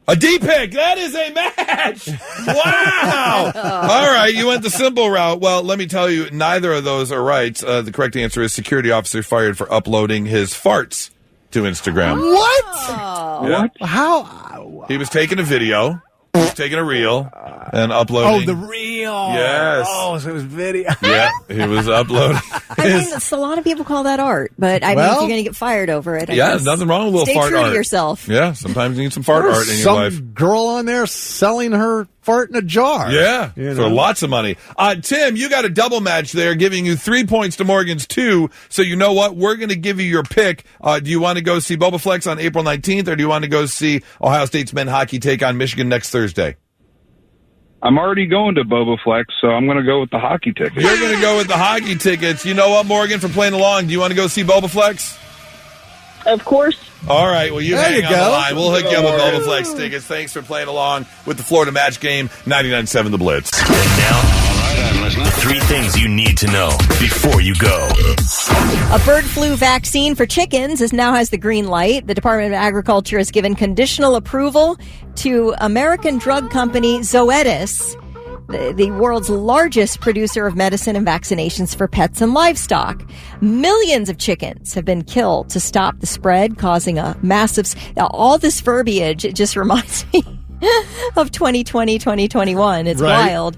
A D-pick. That is a match. Wow. All right. You went the simple route. Well, let me tell you, neither of those are right. The correct answer is security officer fired for uploading his farts to Instagram. What? Yeah. What? How? He was taking a video. He was taking a reel and uploading. Oh, the reel. Yes. Oh, so it was video. Yeah, he was uploading. I mean, a lot of people call that art, but I mean, if you're going to get fired over it, I yeah, guess nothing wrong with a little stay fart true art. to yourself. Yeah, sometimes you need some fart art in your some life. Girl on there selling her fart in a jar. Yeah, You for know? lots of money. Tim, you got a double match there, giving you 3 points to Morgan's 2. So you know what? We're going to give you your pick. Do you want to go see Boba Flex on April 19th, or do you want to go see Ohio State's men hockey take on Michigan next Thursday? I'm already going to Boba Flex, so I'm going to go with the hockey tickets. You're going to go with the hockey tickets. You know what, Morgan, for playing along, do you want to go see Boba Flex? Of course. All right, well, you There hang you on the go. line. We'll hook you up with Boba Flex tickets. Thanks for playing along with the Florida match game, 99.7 The Blitz. And now, 3 things you need to know before you go. A bird flu vaccine for chickens now has the green light. The Department of Agriculture has given conditional approval to American drug company Zoetis, the world's largest producer of medicine and vaccinations for pets and livestock. Millions of chickens have been killed to stop the spread, causing a massive... All this verbiage, it just reminds me of 2020, 2021. It's Right. wild.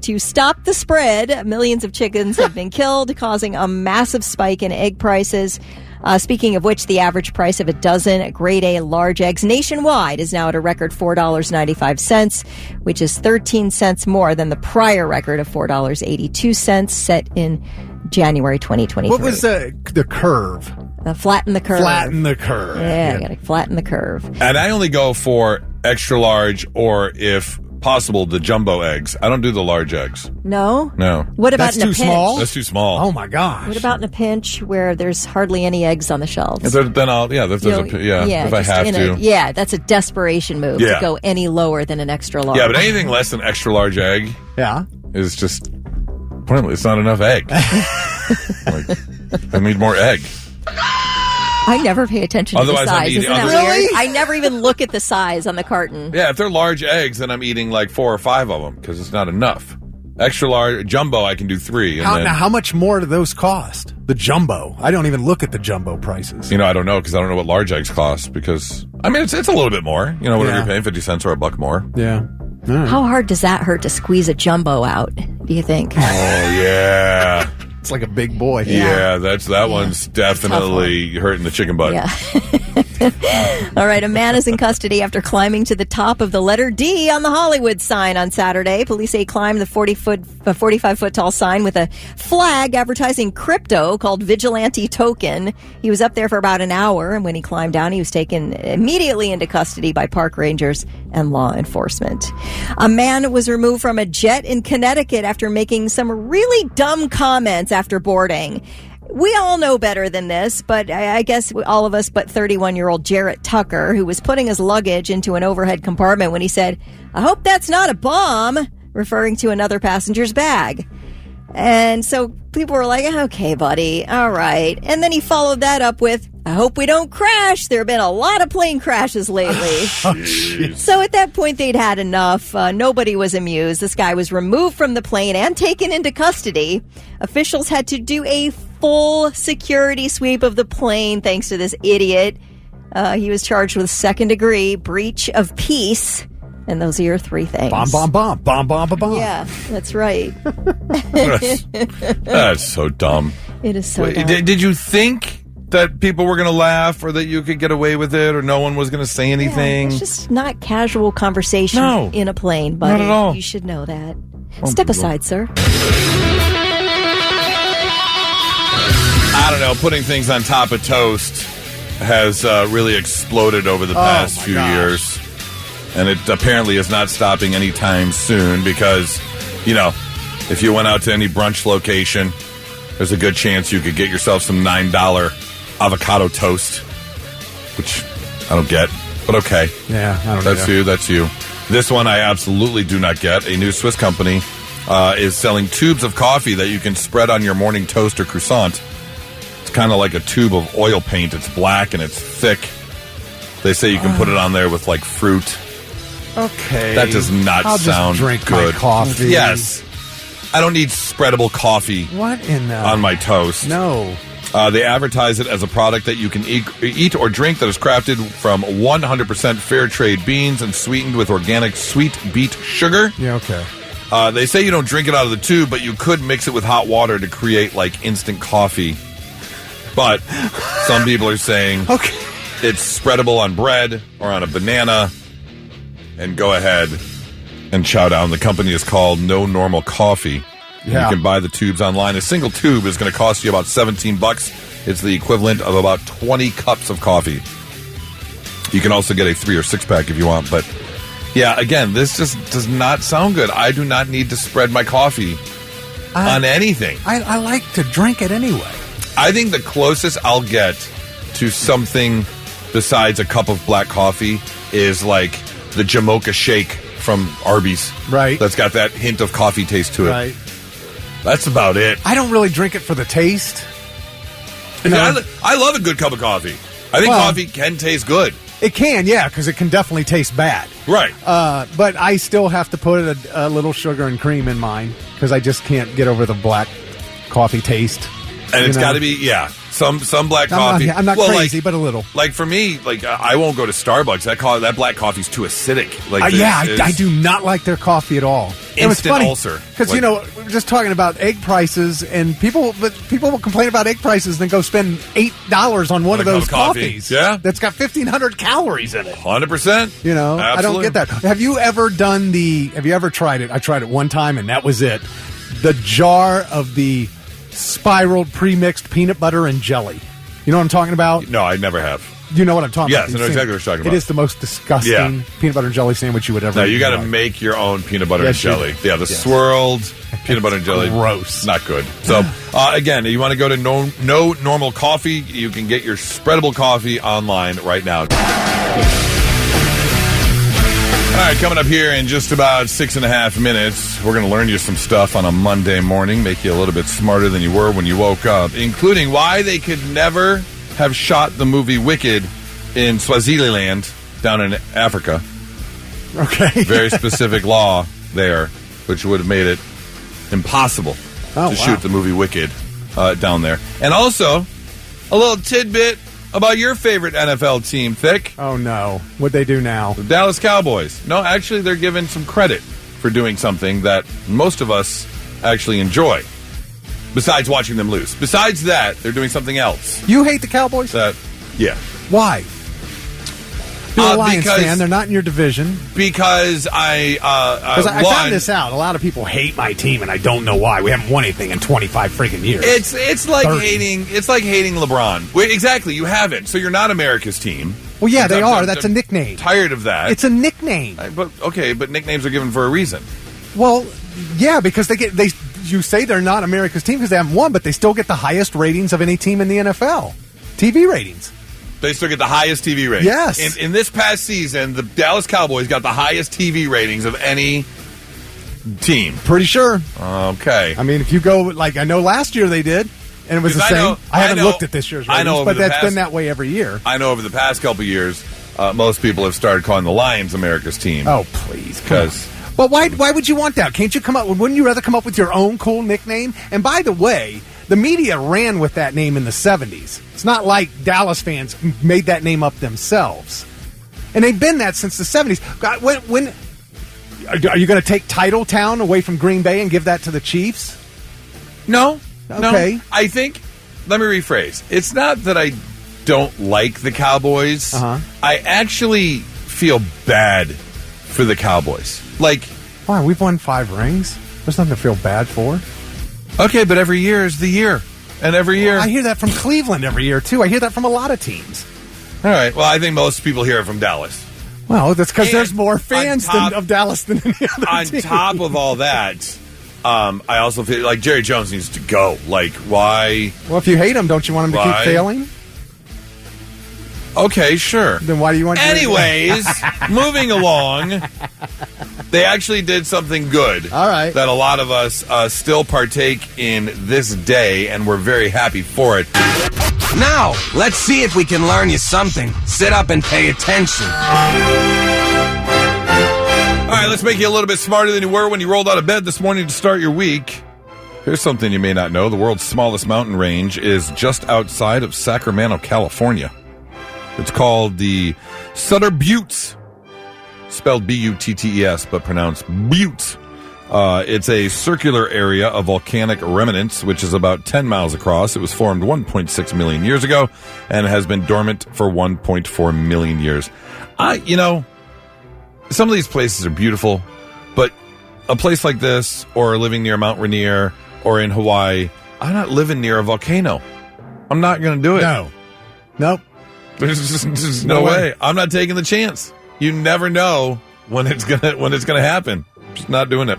To stop the spread, millions of chickens have been killed, causing a massive spike in egg prices. Speaking of which, the average price of a dozen grade A large eggs nationwide is now at a record $4.95, which is 13 cents more than the prior record of $4.82 set in January 2023. What was the curve? Flatten the curve. Flatten the curve. Yeah, got to flatten the curve. And I only go for extra large or, if possible, the jumbo eggs. I don't do the large eggs. No? No. What about That's in a too pinch? small? That's too small. Oh, my gosh. What about in a pinch where there's hardly any eggs on the shelves? Then I'll, if there's if I just have to. Yeah, that's a desperation move Yeah. to go any lower than an extra large. Yeah, but anything less than extra large egg is just pointless. It's not enough egg. I need more egg. I never pay attention Otherwise, to the I'm size. eating- Isn't that Really? weird? I never even look at the size on the carton. Yeah, if they're large eggs, then I'm eating like 4 or 5 of them because it's not enough. Extra large, jumbo, I can do 3. And Now, how much more do those cost? The jumbo. I don't even look at the jumbo prices. I don't know because I don't know what large eggs cost because, it's a little bit more. Whatever you're paying, 50 cents or $1 more. Yeah. How hard does that hurt to squeeze a jumbo out, do you think? Oh, yeah. It's like a big boy. Yeah, that one's definitely hurting the chicken butt. Yeah. All right, a man is in custody after climbing to the top of the letter D on the Hollywood sign on Saturday. Police say he climbed the 45-foot tall sign with a flag advertising crypto called Vigilante Token. He was up there for about an hour, and when he climbed down, he was taken immediately into custody by park rangers and law enforcement. A man was removed from a jet in Connecticut after making some really dumb comments after boarding. We all know better than this, but I guess all of us but 31-year-old Jarrett Tucker, who was putting his luggage into an overhead compartment when he said, "I hope that's not a bomb," referring to another passenger's bag. And so people were like, "Okay, buddy, all right." And then he followed that up with, "I hope we don't crash. There have been a lot of plane crashes lately." So at that point, they'd had enough. Nobody was amused. This guy was removed from the plane and taken into custody. Officials had to do a full security sweep of the plane thanks to this idiot. He was charged with second-degree breach of peace. And those are your 3 things. Bomb, bomb, bomb. Bomb, bomb, bomb, bomb. Yeah, that's right. That's so dumb. It is so dumb. Did you think that people were going to laugh or that you could get away with it or no one was going to say anything? It's just not casual conversation in a plane, buddy. Not at all. You should know that. Step aside, sir. I don't know. Putting things on top of toast has really exploded over the past few years. And it apparently is not stopping anytime soon because, if you went out to any brunch location, there's a good chance you could get yourself some $9 avocado toast, which I don't get, but okay. Yeah, I don't know. That's you. This one I absolutely do not get. A new Swiss company is selling tubes of coffee that you can spread on your morning toast or croissant. It's kind of like a tube of oil paint. It's black and it's thick. They say you can put it on there with like fruit. Okay. That does not I'll sound just drink good. My coffee. Yes. I don't need spreadable coffee on my toast. No. They advertise it as a product that you can eat or drink that is crafted from 100% fair trade beans and sweetened with organic sweet beet sugar. Yeah, okay. They say you don't drink it out of the tube, but you could mix it with hot water to create like instant coffee. But some people are saying it's spreadable on bread or on a banana. And go ahead and chow down. The company is called No Normal Coffee. Yeah. You can buy the tubes online. A single tube is going to cost you about $17. It's the equivalent of about 20 cups of coffee. You can also get a 3 or 6 pack if you want. But yeah, again, this just does not sound good. I do not need to spread my coffee on anything. I like to drink it anyway. I think the closest I'll get to something besides a cup of black coffee is like the Jamocha shake from Arby's. Right. That's got that hint of coffee taste to it. Right. That's about it. I don't really drink it for the taste. I love a good cup of coffee. I think coffee can taste good. It can, yeah, because it can definitely taste bad. Right. But I still have to put a little sugar and cream in mine because I just can't get over the black coffee taste. And it's got to be, some black coffee. I'm not crazy, but a little. Like for me, I won't go to Starbucks. That black coffee's too acidic. I do not like their coffee at all. Instant ulcer. Because we were just talking about egg prices, and people will complain about egg prices, and then go spend $8 on one of those coffees. Yeah, that's got 1,500 calories in it. 100%. Absolutely. I don't get that. Have you ever tried it? I tried it one time, and that was it. The jar of the spiraled pre-mixed peanut butter and jelly. You know what I'm talking about? No, I never have. You know what I'm talking about? Yes, I know exactly what you're talking about. It is the most disgusting peanut butter and jelly sandwich you would ever eat. No, you got to make your own peanut butter and jelly. Yeah, the swirled peanut butter and jelly. Gross. Not good. So, again, you want to go to No Normal Coffee, you can get your spreadable coffee online right now. All right, coming up here in just about 6.5 minutes, we're going to learn you some stuff on a Monday morning, make you a little bit smarter than you were when you woke up, including why they could never have shot the movie Wicked in Swaziland down in Africa. Okay. Very specific law there, which would have made it Impossible Oh, to wow. shoot the movie Wicked down there. And also, a little tidbit about your favorite NFL team, Thick. Oh, no. What'd they do now? The Dallas Cowboys. No, actually, they're given some credit for doing something that most of us actually enjoy, besides watching them lose. Besides that, they're doing something else. You hate the Cowboys? Yeah. Why? You're a Lions because- fan. They're not in your division. Because I found this out. A lot of people hate my team, and I don't know why. We haven't won anything in 25 freaking years. It's like 30. hating LeBron. Wait, exactly, you haven't. So you're not America's team. Well, yeah, they I'm- are. I'm- That's a I'm nickname. Tired of that. It's a nickname. But nicknames are given for a reason. Well, yeah, because you say they're not America's team because they haven't won, but they still get the highest ratings of any team in the NFL. TV ratings. They still get the highest TV ratings. Yes. In this past season, the Dallas Cowboys got the highest TV ratings of any team. Pretty sure. Okay. I mean, if you go, I know last year they did, and it was the same. I haven't looked at this year's ratings, but that's been that way every year. I know over the past couple of years, most people have started calling the Lions America's team. Oh, please. Because... But why would you want that? Can't you come up? Wouldn't you rather come up with your own cool nickname? And by the way, the media ran with that name in the 70s. It's not like Dallas fans made that name up themselves. And they've been that since the 70s. God, when are you going to take Titletown away from Green Bay and give that to the Chiefs? No. Okay. No. I think, let me rephrase. It's not that I don't like the Cowboys. Uh-huh. I actually feel bad for the Cowboys. Why? We've won 5 rings. There's nothing to feel bad for. Okay, but every year is the year. And every year... I hear that from Cleveland every year, too. I hear that from a lot of teams. All right. Well, I think most people hear it from Dallas. Well, that's because there's more fans of Dallas than any other On team. top of all that, I also feel like Jerry Jones needs to go. Why? Well, if you hate him, don't you want him to keep failing? Okay, sure. Then why do you want... Anyways, moving along, they actually did something good. All right. That a lot of us still partake in this day, and we're very happy for it. Now, let's see if we can learn you something. Sit up and pay attention. All right, let's make you a little bit smarter than you were when you rolled out of bed this morning to start your week. Here's something you may not know. The world's smallest mountain range is just outside of Sacramento, California. It's called the Sutter Buttes, spelled B-U-T-T-E-S, but pronounced Buttes. It's a circular area of volcanic remnants, which is about 10 miles across. It was formed 1.6 million years ago and has been dormant for 1.4 million years. Some of these places are beautiful, but a place like this, or living near Mount Rainier, or in Hawaii, I'm not living near a volcano. I'm not going to do it. No. Nope. There's just no way. I'm not taking the chance. You never know when it's gonna happen. Just not doing it.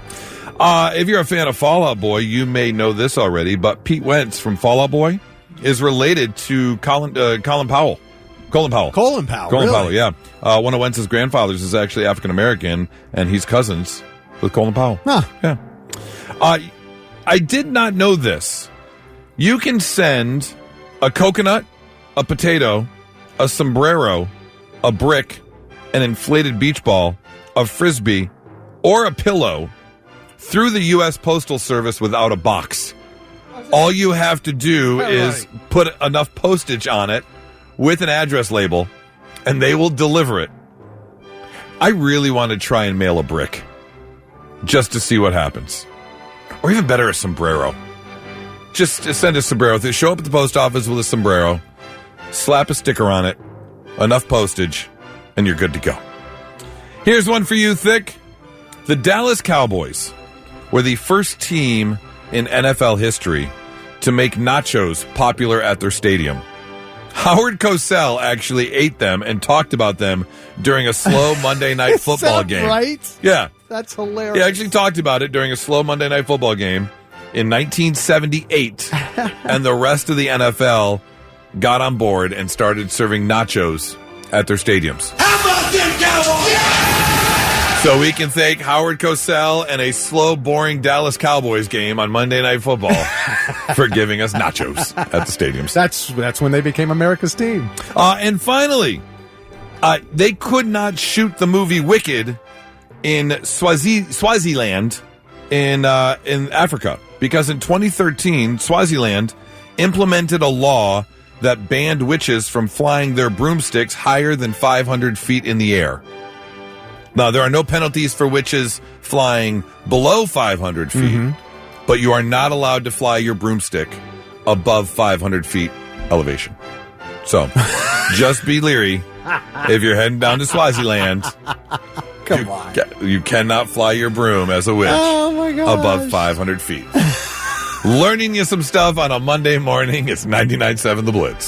If you're a fan of Fall Out Boy, you may know this already, but Pete Wentz from Fall Out Boy is related to Colin Powell. Colin Powell. Really? Yeah. One of Wentz's grandfathers is actually African American, and he's cousins with Colin Powell. Huh. Yeah. I did not know this. You can send a coconut, a potato, a sombrero, a brick, an inflated beach ball, a frisbee, or a pillow through the U.S. Postal Service without a box. All you have to do is put enough postage on it with an address label, and they will deliver it. I really want to try and mail a brick just to see what happens. Or even better, a sombrero. Just send a sombrero. They show up at the post office with a sombrero, slap a sticker on it, enough postage, and you're good to go. Here's one for you, Thick. The Dallas Cowboys were the first team in NFL history to make nachos popular at their stadium. Howard Cosell actually ate them and talked about them during a slow Monday Night Football game. Right? Yeah. That's hilarious. He actually talked about it during a slow Monday Night Football game in 1978, and the rest of the NFL got on board and started serving nachos at their stadiums. How about them Cowboys? Yeah! So we can thank Howard Cosell and a slow, boring Dallas Cowboys game on Monday Night Football for giving us nachos at the stadiums. That's when they became America's team. And finally, they could not shoot the movie Wicked in Swaziland in Africa, because in 2013, Swaziland implemented a law that banned witches from flying their broomsticks higher than 500 feet in the air. Now, there are no penalties for witches flying below 500 feet, but you are not allowed to fly your broomstick above 500 feet elevation. So, just be leery if you're heading down to Swaziland. Come on. You cannot fly your broom as a witch above 500 feet. Learning you some stuff on a Monday morning. It's 99.7 The Blitz.